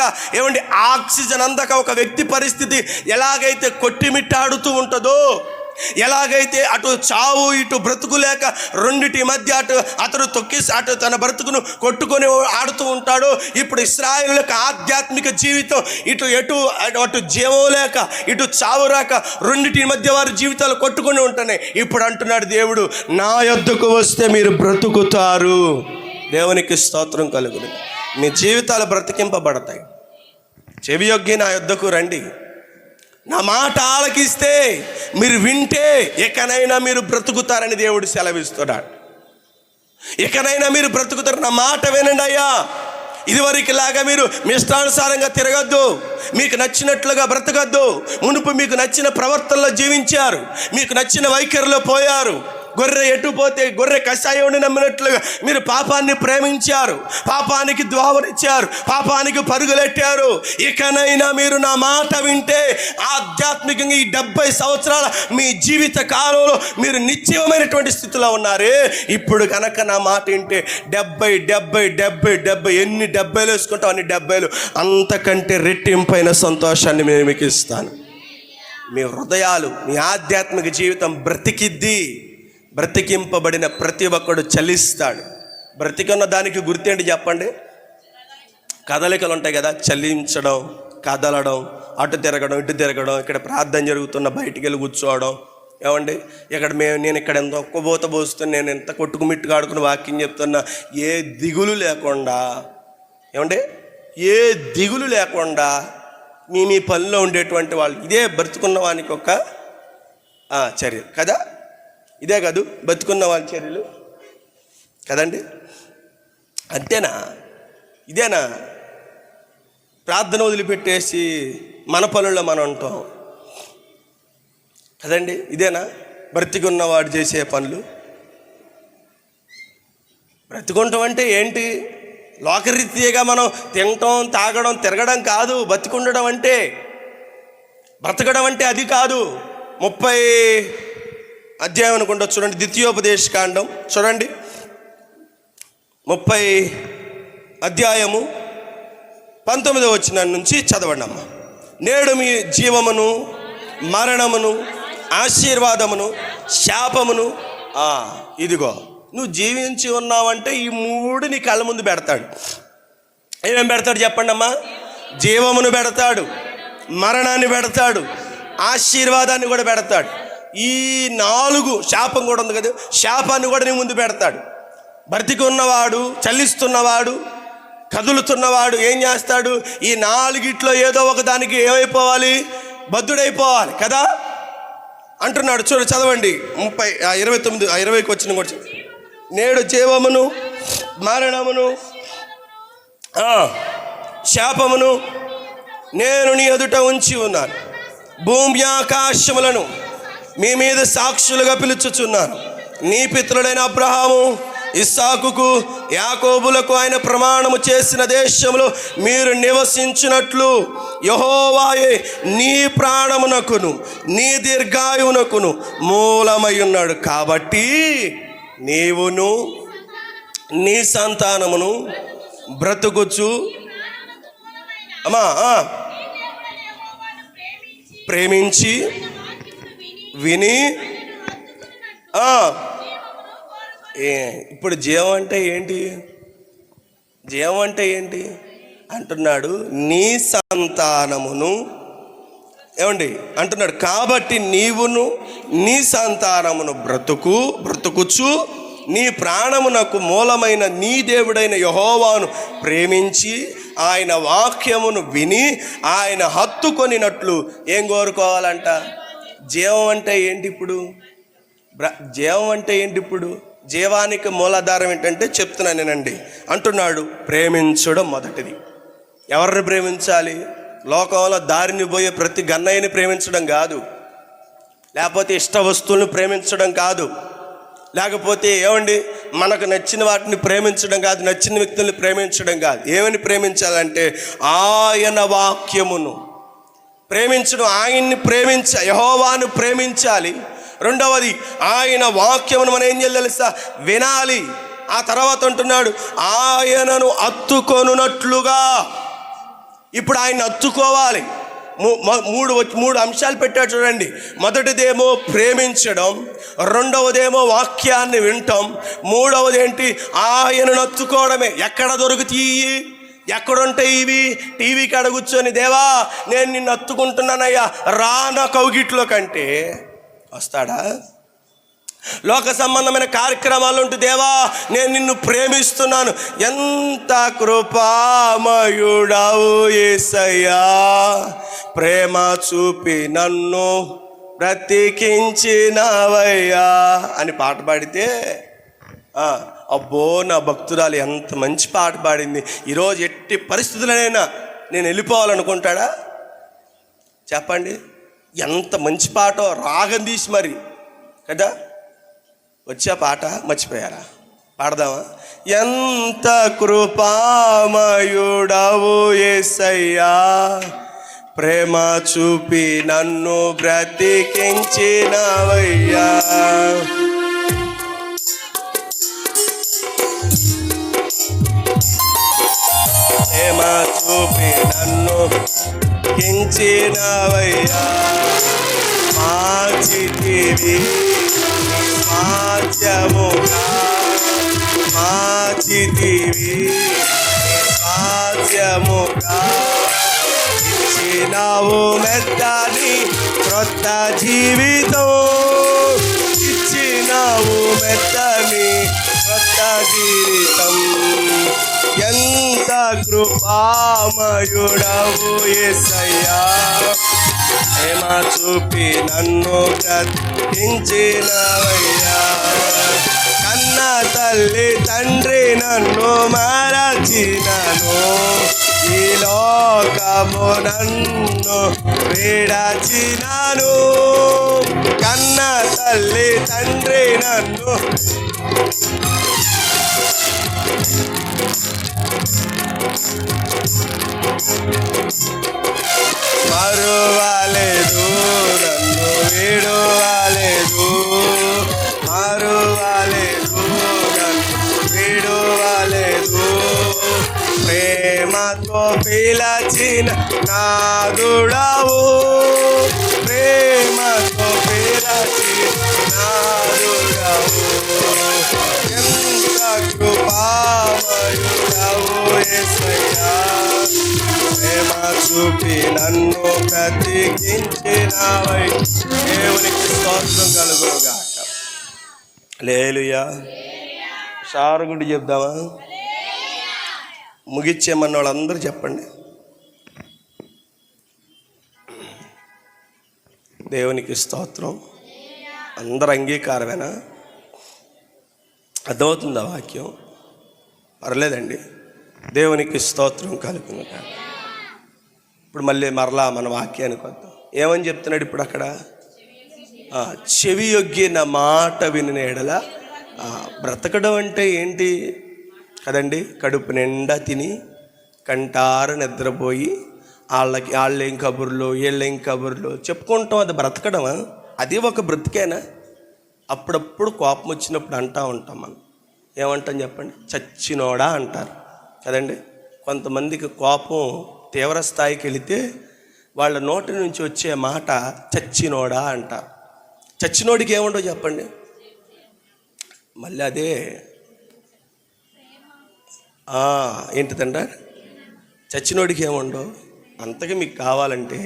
ఆక్సిజన్ అందక ఒక వ్యక్తి పరిస్థితి ఎలాగైతే కొట్టిమిట్టాడుతూ ఉంటుందో, ఎలాగైతే అటు చావు ఇటు బ్రతుకు లేక రెండిటి మధ్య అటు తన బ్రతుకును కొట్టుకొని ఆడుతూ ఉంటాడో, ఇప్పుడు ఇశ్రాయేలు యొక్క ఆధ్యాత్మిక జీవితం అటు జీవం లేక ఇటు చావు రాక రెండిటి మధ్య వారి జీవితాలు కొట్టుకొని ఉంటున్నాయి. ఇప్పుడు అంటున్నాడు దేవుడు, నా యొద్దకు వస్తే మీరు బ్రతుకుతారు. దేవునికి స్తోత్రం కలుగును. మీ జీవితాలు బ్రతికింపబడతాయి. చెవియొగ్గి నా యొద్దకు రండి, నా మాట ఆలకిస్తే, మీరు వింటే ఎక్కనైనా మీరు బ్రతుకుతారని దేవుడు సెలవిస్తున్నాడు. ఎక్కనైనా మీరు బ్రతుకుతారు. నా మాట వినండి అయ్యా. ఇదివరకులాగా మీరు మీ ఇష్టానుసారంగా తిరగద్దు, మీకు నచ్చినట్లుగా బ్రతకద్దు. మునుపు మీకు నచ్చిన ప్రవర్తనలో జీవించారు, మీకు నచ్చిన వైఖరిలో పోయారు. గొర్రె ఎటు పోతే గొర్రె కషాయుడిని నమ్మినట్లుగా మీరు పాపాన్ని ప్రేమించారు, పాపానికి ద్వావరిచ్చారు, పాపానికి పరుగులెట్టారు. ఇకనైనా మీరు నా మాట వింటే ఆధ్యాత్మికంగా ఈ 70 సంవత్సరాల మీ జీవిత కాలంలో మీరు నిశ్చయమైనటువంటి స్థితిలో ఉన్నారే. ఇప్పుడు కనుక నా మాట వింటే 70 ఎన్ని 70 వేసుకుంటాం అన్ని 70 అంతకంటే రెట్టింపైన సంతోషాన్ని నేను మీకు ఇస్తాను. మీ హృదయాలు, మీ ఆధ్యాత్మిక జీవితం బ్రతికిద్ది. బ్రతికింపబడిన ప్రతి ఒక్కడు చలిస్తాడు. బ్రతికున్న దానికి గుర్తేంటి చెప్పండి? కదలికలు ఉంటాయి కదా, చలించడం, కదలడం, అటు తిరగడం, ఇటు తిరగడం, ఇక్కడ ప్రార్థన జరుగుతున్న బయటికి వెళ్ళి కూర్చోవడం. ఇక్కడ నేను ఇక్కడ ఎంత ఒక్కబోత పోస్తున్నా, నేను ఎంత కొట్టుకుమిట్టుగా ఆడుకుని వాక్యం చెప్తున్నా, ఏ దిగులు లేకుండా ఏ దిగులు లేకుండా మీ పనిలో ఉండేటువంటి వాళ్ళు. ఇదే బ్రతుకున్న వానికి ఒక చర్య కదా, ఇదే కాదు బతుకున్న వాళ్ళ చర్యలు కదండి. అంతేనా? ఇదేనా? ప్రార్థన వదిలిపెట్టేసి మన పనుల్లో మనం ఉంటాం కదండి. ఇదేనా బ్రతికున్నవాడు చేసే పనులు? బ్రతికుంటాం అంటే ఏంటి? లోకరీత్యాగా మనం తినటం, తాగడం, తిరగడం కాదు. బతికుండడం అంటే, బ్రతకడం అంటే అది కాదు. 30 అధ్యాయం అనుకుంటా చూడండి, ద్వితీయోపదేశకాండం చూడండి, 30 అధ్యాయము 19వ వచనం నుంచి చదవండి అమ్మ. నేడు మీ జీవమును, మరణమును, ఆశీర్వాదమును, శాపమును, ఇదిగో నువ్వు జీవించి ఉన్నావంటే ఈ 3 నీ కళ్ళ ముందు పెడతాడు. ఏమేమి పెడతాడు చెప్పండి అమ్మా? జీవమును పెడతాడు, మరణాన్ని పెడతాడు, ఆశీర్వాదాన్ని కూడా పెడతాడు. ఈ 4 శాపం కూడా ఉంది కదా, శాపాన్ని కూడా నీ ముందు పెడతాడు. బ్రతికి ఉన్నవాడు, చల్లిస్తున్నవాడు, కదులుతున్నవాడు ఏం చేస్తాడు? ఈ నాలుగిట్లో ఏదో ఒక దానికి ఏమైపోవాలి? బద్ధుడైపోవాలి కదా అంటున్నాడు. చూడు, చదవండి 29 20కి వచ్చిన కూడా. నేడు జీవమును మరణమును శాపమును నేను నీ ఎదుట ఉంచి ఉన్నాను. భూమి ఆకాశములను మీ మీద సాక్షులుగా పిలుచుచున్నాను. నీ పితరుడైన అబ్రహాము, ఇస్సాకుకు, యాకోబులకు ఆయన ప్రమాణము చేసిన దేశంలో మీరు నివసించినట్లు యెహోవాయే నీ ప్రాణమునకును నీ దీర్ఘాయువునకును మూలమై ఉన్నాడు. కాబట్టి నీవును నీ సంతానమును బ్రతుకుచు ప్రేమించి విని. ఇప్పుడు జీవం అంటే ఏంటి? జీవం అంటే ఏంటి అంటున్నాడు? నీ సంతానమును ఏమండి అంటున్నాడు. కాబట్టి నీవును నీ సంతానమును బ్రతుకుచు నీ ప్రాణమునకు మూలమైన నీ దేవుడైన యెహోవాను ప్రేమించి ఆయన వాక్యమును విని ఆయన హత్తుకొనినట్లు ఏం కోరుకోవాలంట? జీవం అంటే ఏంటి ఇప్పుడు? జీవం అంటే ఏంటి ఇప్పుడు? జీవానికి మూలాధారం ఏంటంటే చెప్తున్నాను నేనండి. అంటున్నాడు ప్రేమించడం మొదటిది. ఎవరిని ప్రేమించాలి? లోకంలో దారిని పోయే ప్రతి గన్నయ్యని ప్రేమించడం కాదు, లేకపోతే ఇష్ట వస్తువులను ప్రేమించడం కాదు, లేకపోతే ఏమండి మనకు నచ్చిన వాటిని ప్రేమించడం కాదు, నచ్చిన వ్యక్తుల్ని ప్రేమించడం కాదు. ఏమని ప్రేమించాలంటే ఆయన వాక్యమును ప్రేమించడం. ఆయన్ని యెహోవాను ప్రేమించాలి. రెండవది ఆయన వాక్యమును మనం ఏం చేయాలి తెలుసా? వినాలి. ఆ తర్వాత అంటున్నాడు ఆయనను హత్తుకొనున్నట్లుగా. ఇప్పుడు ఆయన హత్తుకోవాలి. మూడు అంశాలు పెట్టాడు చూడండి. మొదటిదేమో ప్రేమించడం, రెండవదేమో వాక్యాన్ని వినటం, మూడవది ఏంటి? ఆయనను హత్తుకోవడమే. ఎక్కడ దొరుకుతాయి? ఎక్కడుంటాయి ఇవి? టీవీ కాడ కూర్చొని దేవా నేను నిన్ను హత్తుకుంటున్నానయ్యా రాన కౌగిట్లో కంటే వస్తాడా? లోక సంబంధమైన కార్యక్రమాలు ఉంటూ దేవా నేను నిన్ను ప్రేమిస్తున్నాను. ఎంత కృపామయుడవు యేసయ్యా, ప్రేమ చూపి నన్ను బ్రతికించినవయ్యా అని పాట పాడితే అబ్బో నా భక్తురాలు ఎంత మంచి పాట పాడింది, ఈరోజు ఎట్టి పరిస్థితులనైనా నేను వెళ్ళిపోవాలనుకుంటాడా? చెప్పండి. ఎంత మంచి పాటో, రాగం తీసి మరి కదా. వచ్చే పాట మర్చిపోయారా? పాడదామా? ఎంత కృపామయుడవు యేసయ్యా, ప్రేమ చూపి నన్ను బ్రతికించినవయ్యా. ప్రేమ చూపి నన్ను బ్రతికించినవయ్యా. మార్చితివి సాధ్యముగా, మార్చితివి సాధ్యముగా. ఇచ్చినావు మెత్తని క్రొత్త జీవితం, ఇచ్చినావు మెత్తని క్రొత్త జీవితం. ఎంత కృపామయుడవు యేసయ్యా, ప్రేమ చూపి నన్ను బ్రతికించినవయ్యా. కన్న తల్లి తండ్రి నన్ను మరచినను, ఈ లోకము నన్ను విడచినను. కన్న తల్లి తండ్రి నన్ను మరువలేదు, నన్ను విడువలేదు, మరువలేదు, నన్ను విడువలేదు. ప్రేమతో పిలచిన నాదుడవు, ప్రేమతో పిలచిన నాదుడవు. ఎంత కృపామయుడవు యేసయ్యా, ప్రేమ చూపి నన్ను బ్రతికించినవై. దేవునికి స్తోత్రం కలుగునుగాక. హల్లెలూయా. సారుగుండి చెప్దామా? ముగిచ్చేమన్న వాళ్ళందరూ చెప్పండి. దేవునికి స్తోత్రం. అందరు అంగీకారమేనా? అర్థమవుతుందా వాక్యం? పర్లేదండి. దేవునికి స్తోత్రం కలుగును. ఇప్పుడు మళ్ళీ మరలా మన వాక్యానికి వద్దాం. ఏమని చెప్తున్నాడు ఇప్పుడు అక్కడ? చెవి యొగ్గిన మాట విని ఎడల బ్రతకడం అంటే ఏంటి కదండి? కడుపు నిండా తిని కంటార నిద్రపోయి వాళ్ళేం కబుర్లు వీళ్ళేం కబుర్లు చెప్పుకుంటాం, అది బ్రతకడమా? అది ఒక బ్రతికేనా? అప్పుడప్పుడు కోపం వచ్చినప్పుడు అంటూ ఉంటాం. మనం ఏమంటాం చెప్పండి? చచ్చినోడా అంటారు కదండి. కొంతమందికి కోపం తీవ్ర స్థాయికి వెళితే వాళ్ళ నోటి నుంచి వచ్చే మాట చచ్చినోడా అంటారు. చచ్చినోడికి ఏముండవు చెప్పండి? మళ్ళీ అదే ఏంటిదంట? చచ్చినోడికి ఏముండవు. అంతగా మీకు కావాలంటే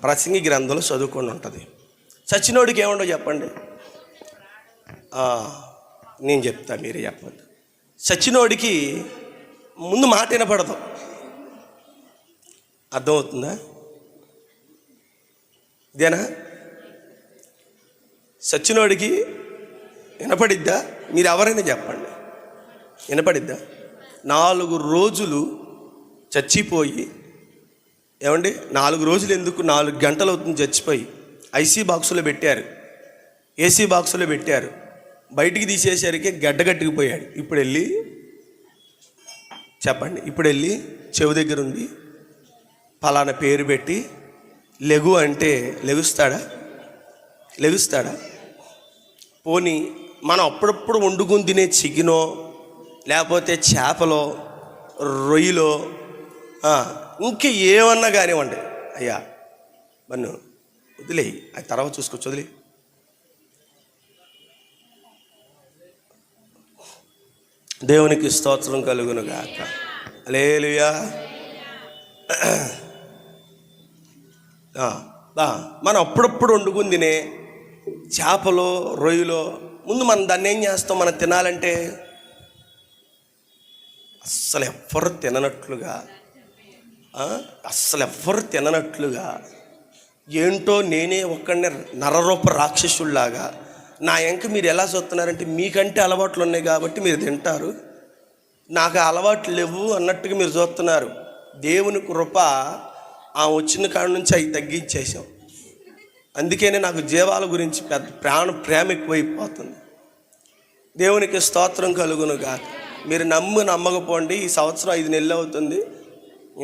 ప్రసంగి గ్రంథంలో చదువుకొని ఉంటుంది. చచ్చినోడికి ఏముండవు చెప్పండి? నేను చెప్తా, మీరే చెప్పండి. చచ్చినోడికి ముందు మాట వినపడదు. అర్థమవుతుందా? ఇదేనా? చచ్చినోడికి వినపడిద్దా? మీరు ఎవరైనా చెప్పండి, వినపడిద్దా? 4 రోజులు చచ్చిపోయి, ఏమండి 4 రోజులు ఎందుకు, 4 గంటలు అవుతుంది చచ్చిపోయి. ఐసీ బాక్సులో పెట్టారు, ఏసీ బాక్సులో పెట్టారు. బయటికి తీసేసరికి గడ్డగట్టుకుపోయాడు. ఇప్పుడు వెళ్ళి చెప్పండి, ఇప్పుడు వెళ్ళి చెవి దగ్గర ఉంది పలానా పేరు పెట్టి లెగు అంటే లెగుస్తాడా? పోనీ మనం అప్పుడప్పుడు వండుకుని తినే చికెనో లేకపోతే చేపలో రొయ్యలో ఇంకే ఏమన్నా కానివ్వండి, అయ్యా మన్ను వదిలేయి, అది తర్వాత చూసుకోవచ్చు, వదిలే. దేవునికి స్తోత్రం కలుగును గాక. హల్లెలూయా. మనం అప్పుడప్పుడు వండుకుని తినే చేపలో రొయ్యలో ముందు మనం దాన్ని ఏం చేస్తాం? మనం తినాలంటే అస్సలు ఎవ్వరు తిననట్లుగా ఏంటో నేనే ఒక్కడిని నరరూప రాక్షసుల్లాగా నా ఎంక మీరు ఎలా చూస్తున్నారంటే మీకంటే అలవాట్లు ఉన్నాయి కాబట్టి మీరు తింటారు, నాకు అలవాట్లు లేవు అన్నట్టుగా మీరు చూస్తున్నారు. దేవుని కృప వచ్చిన కాడ నుంచి అవి తగ్గించేసాం. అందుకనే నాకు జీవాల గురించి పెద్ద ప్రేమ ఎక్కువైపోతుంది. దేవునికి స్తోత్రం కలుగునుగా. మీరు నమ్మకపోండి, ఈ సంవత్సరం 5 నెలలు అవుతుంది,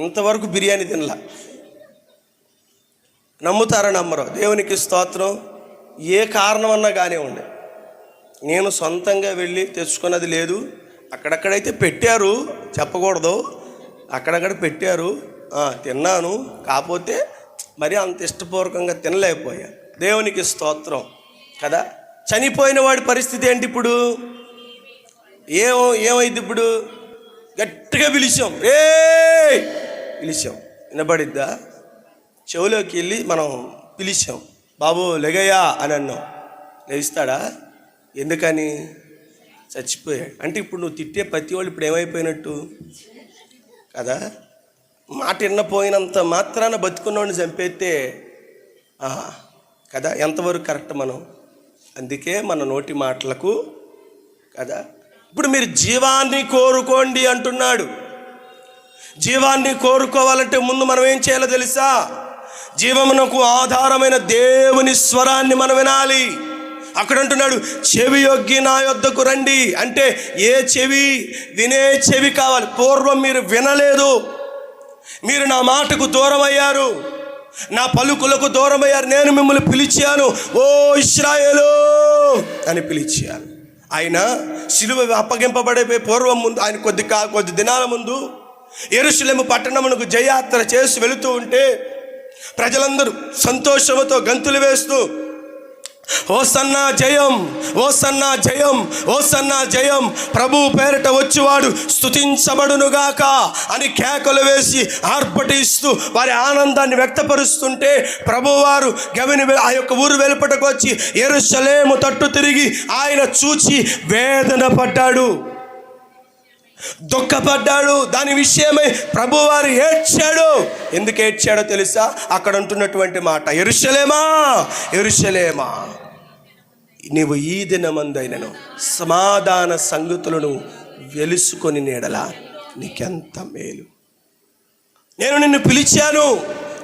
ఇంతవరకు బిర్యానీ తినలా. నమ్ముతారా నమ్మరో? దేవునికి స్తోత్రం. ఏ కారణం అన్నా కానివ్వండి, నేను సొంతంగా వెళ్ళి తెచ్చుకున్నది లేదు. అక్కడక్కడైతే పెట్టారు, చెప్పకూడదు, అక్కడక్కడ పెట్టారు, తిన్నాను. కాకపోతే మరి అంత ఇష్టపూర్వకంగా తినలేకపోయా. దేవునికి స్తోత్రం కదా. చనిపోయిన వాడి పరిస్థితి ఏంటి ఇప్పుడు? ఏమైంది ఇప్పుడు? గట్టిగా పిలిచాం, వినపడిద్దా? చెవులోకి వెళ్ళి మనం పిలిచాం, బాబు లెగయ్యా అని అన్నాం, లేస్తాడా? ఎందుకని? చచ్చిపోయాడు. అంటే ఇప్పుడు నువ్వు తిట్టే ప్రతి వాళ్ళు ఇప్పుడు ఏమైపోయినట్టు కదా. మాట విన్నపోయినంత మాత్రాన బతుకున్నవాడిని చంపేస్తే కదా ఎంతవరకు కరెక్ట్ మనం? అందుకే మన నోటి మాటలకు కదా. ఇప్పుడు మీరు జీవాన్ని కోరుకోండి అంటున్నాడు. జీవాన్ని కోరుకోవాలంటే ముందు మనం ఏం చేయాలో తెలుసా? జీవమునకు ఆధారమైన దేవుని స్వరాన్ని మనం వినాలి. అక్కడ అంటున్నాడు, చెవి యొగ్గి నా యొద్దకు రండి అంటే ఏ చెవి? వినే చెవి కావాలి. పూర్వం మీరు వినలేదు, మీరు నా మాటకు దూరమయ్యారు, నా పలుకులకు దూరమయ్యారు. నేను మిమ్మల్ని పిలిచాను, ఓ ఇశ్రాయేలు అని పిలిచాను. ఆయన సిలువ అప్పగింపబడే పూర్వం ముందు, ఆయన కొద్ది దినాల ముందు యెరూషలేము పట్టణమునకు జయయాత్ర చేసి వెళుతూ ఉంటే ప్రజలందరూ సంతోషంతో గంతులు వేస్తూ ఓసన్నా జయం, ఓసన్నా జయం, ఓసన్నా జయం, ప్రభు పేరిట వచ్చేవాడు స్తుతించబడునుగాక అని కేకలు వేసి ఆర్భటిస్తూ వారి ఆనందాన్ని వ్యక్తపరుస్తుంటే ప్రభువారు ఆ యొక్క ఊరు వెలుపటకు వచ్చి యెరూషలేము తట్టు తిరిగి ఆయన చూచి వేదన పడ్డాడు. దుఃఖపడ్డాడు. దాని విషయమై ప్రభువారు ఏడ్చాడు. ఎందుకు ఏడ్చాడో తెలుసా? అక్కడ ఉంటున్నటువంటి మాట, యెరూషలేమా యెరూషలేమా, నీవు ఈ దినమందైనను సమాధాన సంగతులను వెలుసుకొని నీడలా నీకెంత మేలు. నేను నిన్ను పిలిచాను.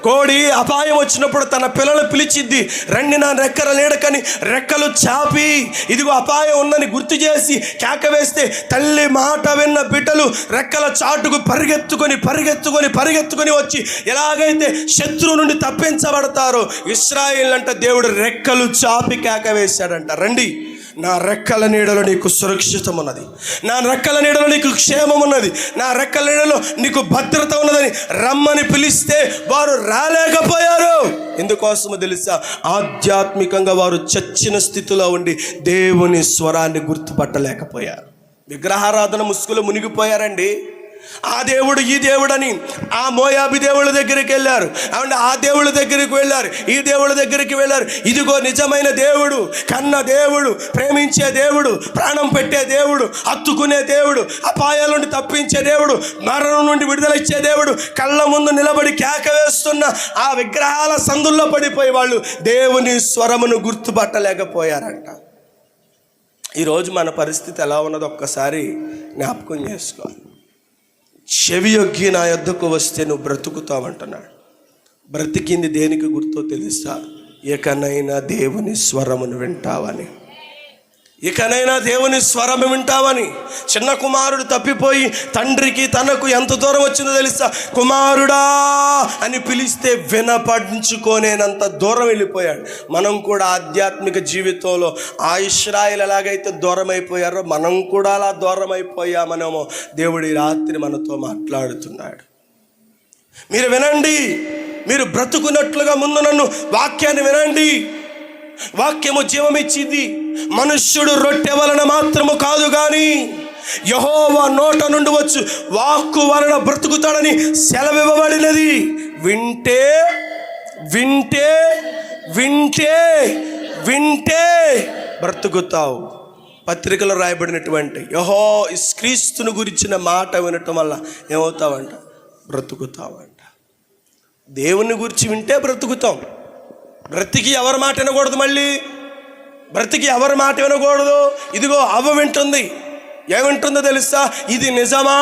కోడి అపాయం వచ్చినప్పుడు తన పిల్లలు పిలిచిద్ది, రండి నా రెక్కల నీడకని రెక్కలు చాపి ఇదిగో అపాయం ఉందని గుర్తు చేసి కేక వేస్తే తల్లి మాట విన్న బిడ్డలు రెక్కల చాటుకు పరిగెత్తుకొని వచ్చి ఎలాగైతే శత్రువు నుండి తప్పించబడతారో, ఇశ్రాయేలు అంట దేవుడు రెక్కలు చాపి కేక వేశాడంట, రండి నా రెక్కల నీడలో నీకు సురక్షితం ఉన్నది, నా రెక్కల నీడలో నీకు క్షేమం ఉన్నది, నా రెక్కల నీడలో నీకు భద్రత ఉన్నదని రమ్మని పిలిస్తే వారు రాలేకపోయారు. ఎందుకోసమో తెలుసా? ఆధ్యాత్మికంగా వారు చచ్చిన స్థితిలో ఉండి దేవుని స్వరాన్ని గుర్తుపట్టలేకపోయారు. విగ్రహారాధన ముసుగులో మునిగిపోయారండి. ఆ దేవుడు ఈ దేవుడని ఆ మోయాబి దేవుళ్ళ దగ్గరికి వెళ్ళారు, అవును ఆ దేవుళ్ళ దగ్గరికి వెళ్ళారు, ఈ దేవుళ్ళ దగ్గరికి వెళ్ళారు. ఇదిగో నిజమైన దేవుడు, కన్న దేవుడు, ప్రేమించే దేవుడు, ప్రాణం పెట్టే దేవుడు, హత్తుకునే దేవుడు, అపాయాల నుండి తప్పించే దేవుడు, మరణం నుండి విడుదల ఇచ్చే దేవుడు కళ్ళ ముందు నిలబడి కేక వేస్తున్న ఆ విగ్రహాల సందుల్లో పడిపోయి వాళ్ళు దేవుని స్వరమును గుర్తుపట్టలేకపోయారంట. ఈరోజు మన పరిస్థితి ఎలా ఉన్నదో ఒక్కసారి జ్ఞాపకం చేసుకోవాలి. చెవి యొగ్గి నా యొద్దకు వస్తే నువ్వు బ్రతుకుతావంటున్నాడు. బ్రతికింది దేనికి గుర్తో తెలుసా? ఇకనైనా దేవుని స్వరమును వింటావని, ఇకనైనా దేవుని స్వరము వింటావని. చిన్న కుమారుడు తప్పిపోయి తండ్రికి తనకు ఎంత దూరం వచ్చిందో తెలుసా? కుమారుడా అని పిలిస్తే వినపడించుకోనేనంత దూరం వెళ్ళిపోయాడు. మనం కూడా ఆధ్యాత్మిక జీవితంలో ఆ ఇశ్రాయేలు ఎలాగైతే దూరం అయిపోయారో మనం కూడా అలా దూరం అయిపోయామనేమో దేవుడు ఈ రాత్రి మనతో మాట్లాడుతున్నాడు. మీరు వినండి, మీరు బ్రతుకున్నట్లుగా ముందు నన్ను వాక్యాన్ని వినండి. వాక్యము జీవమిచ్చింది. మనుష్యుడు రొట్టె వలన మాత్రము కాదు కానీ యెహోవా నోట నుండి వచ్చు వాక్కు వలన బ్రతుకుతాడని సెలవివ్వబడినది. వింటే వింటే వింటే వింటే బ్రతుకుతావు. పత్రికలో రాయబడినటువంటి క్రీస్తుని గురించిన మాట వినటం వల్ల ఏమవుతావంట? బ్రతుకుతావంట. దేవుని గురించి వింటే బ్రతుకుతాం. బ్రతికి ఎవరి మాట వినకూడదు, మళ్ళీ బ్రతికి ఎవరి మాట వినకూడదు. ఇదిగో అవ్వ వింటుంది. ఏమింటుందో తెలుసా? ఇది నిజమా?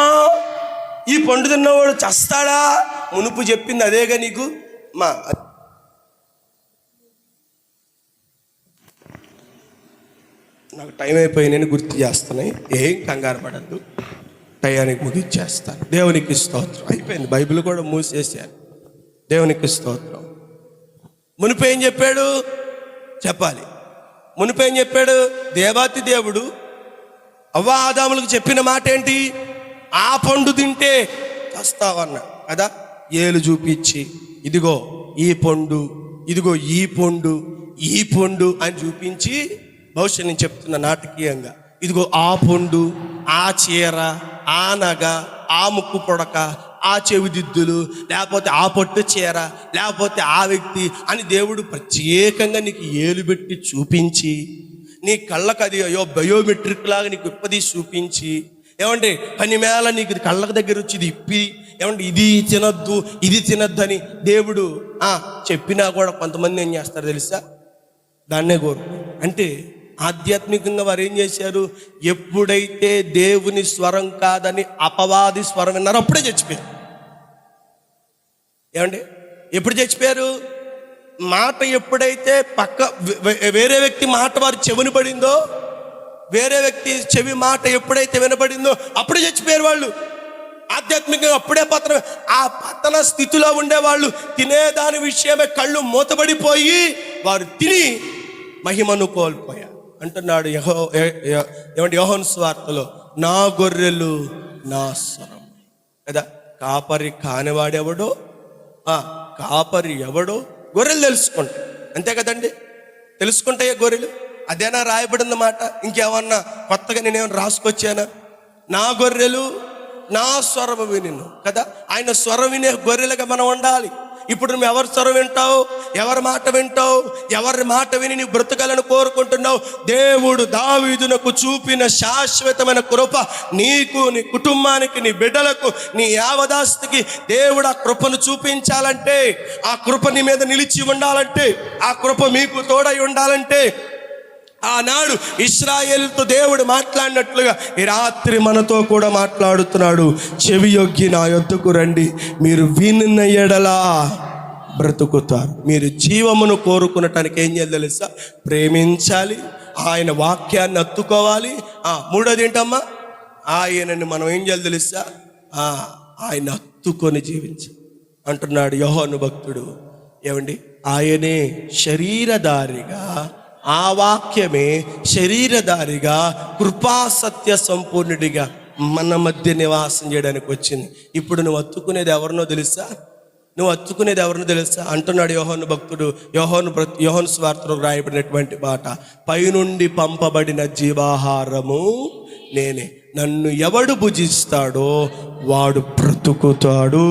ఈ పండు తిన్నవాడు చస్తాడా? మునుపు చెప్పింది అదేగా నీకు. నాకు టైం అయిపోయి నేను గుర్తు చేస్తున్నాయి, ఏం కంగారు పడద్దు, టయానికి ముగిచ్చేస్తాను. దేవునికి స్తోత్రం. అయిపోయింది, బైబిల్ కూడా మూసేసాను. దేవునికి స్తోత్రం. మునిపేం చెప్పాడు చెప్పాలి. మునిపేం చెప్పాడు? దేవాతి దేవుడు అవ్వ ఆదాములకు చెప్పిన మాట ఏంటి? ఆ పండు తింటే చస్తావన్నాడు కదా. ఏలు చూపించి ఇదిగో ఈ పండు, ఇదిగో ఈ పండు, ఈ పండు అని చూపించి, బహుశా నేను చెప్తున్న నాటకీయంగా, ఇదిగో ఆ పండు, ఆ చీర, ఆ నగ, ఆ ముక్కు పొడక, ఆ చెవిదిద్దులు, లేకపోతే ఆ పట్టు చీర, లేకపోతే ఆ వ్యక్తి అని దేవుడు ప్రత్యేకంగా నీకు ఏలు పెట్టి చూపించి, నీ కళ్ళకు అది బయోమెట్రిక్ లాగా నీకు ఇప్పదీసి చూపించి, ఏమంటే పని మేళ నీకు కళ్ళకు దగ్గర వచ్చి ఇది ఇప్పి, ఏమంటే ఇది తినద్దు ఇది తినద్దు అని దేవుడు చెప్పినా కూడా కొంతమంది ఏం చేస్తారు తెలుసా? దాన్నే కోరు. అంటే ఆధ్యాత్మికంగా వారు ఏం చేశారు? ఎప్పుడైతే దేవుని స్వరం కాదని అపవాది స్వరం విన్నారో అప్పుడే చచ్చిపోయారు. ఏమండి ఎప్పుడు చచ్చిపోయారు? మాట ఎప్పుడైతే వేరే వ్యక్తి మాట వారి చెవిని పడిందో, వేరే వ్యక్తి చెవి మాట ఎప్పుడైతే వినపడిందో అప్పుడే చచ్చిపోయారు వాళ్ళు. ఆధ్యాత్మికంగా అప్పుడే ఆ పతన స్థితిలో ఉండేవాళ్ళు తినేదాని విషయమే కళ్ళు మూతబడిపోయి వారు తిని మహిమను కోల్పోయారు. అంటున్నాడు యోహాను సువార్తలో, నా గొర్రెలు నా స్వరం కదా. కాపరి కానివాడెవడో, కాపరి ఎవడో గొర్రెలు తెలుసుకుంటాయి, అంతే కదండి. తెలుసుకుంటాయే గొర్రెలు. అదేనా రాయబడిన మాట? ఇంకేమన్నా కొత్తగా నేనేమన్నా రాసుకొచ్చానా? నా గొర్రెలు నా స్వరం వినిను కదా. ఆయన స్వరం వినే గొర్రెలుగా మనం ఉండాలి. ఇప్పుడు నువ్వు ఎవరి స్వరం వింటావు? ఎవరి మాట వింటావు? ఎవరి మాట విని నీ బ్రతకాలను కోరుకుంటున్నావు? దేవుడు దావీదునకు చూపిన శాశ్వతమైన కృప నీకు, నీ కుటుంబానికి, నీ బిడ్డలకు, నీ యావదాస్తికి దేవుడు ఆ కృపను చూపించాలంటే, ఆ కృప నీ మీద నిలిచి ఉండాలంటే, ఆ కృప మీకు తోడై ఉండాలంటే, ఆనాడు ఇశ్రాయేలుతో దేవుడు మాట్లాడినట్లుగా ఈ రాత్రి మనతో కూడా మాట్లాడుతున్నాడు. చెవి యొగ్గి నా యొద్దకు రండి, మీరు విన్న ఎడలా బ్రతుకుతారు. మీరు జీవమును కోరుకునటానికి ఏం చేయాలి తెలుసా? ప్రేమించాలి, ఆయన వాక్యాన్ని హత్తుకోవాలి. మూడోది ఏంటమ్మా? ఆయనని మనం ఏం చేయాలి తెలుసా? ఆయన హత్తుకొని జీవించాలి అంటున్నాడు యోహాను భక్తుడు. ఏమండి, ఆయనే శరీరధారిగా, ఆ వాక్యమే శరీరధారిగా కృపా సత్య సంపూర్ణుడిగా మన మధ్య నివాసం చేయడానికి వచ్చింది. ఇప్పుడు నువ్వు హత్తుకునేది ఎవరినో తెలుసా? నువ్వు హత్తుకునేది ఎవరినో తెలుసా? అంటున్నాడు యోహాను భక్తుడు. యోహాను సువార్తలో రాయబడినటువంటి మాట, పైనుండి పంపబడిన జీవాహారము నేనే, నన్ను ఎవడు భుజిస్తాడో వాడు బ్రతుకుతాడు.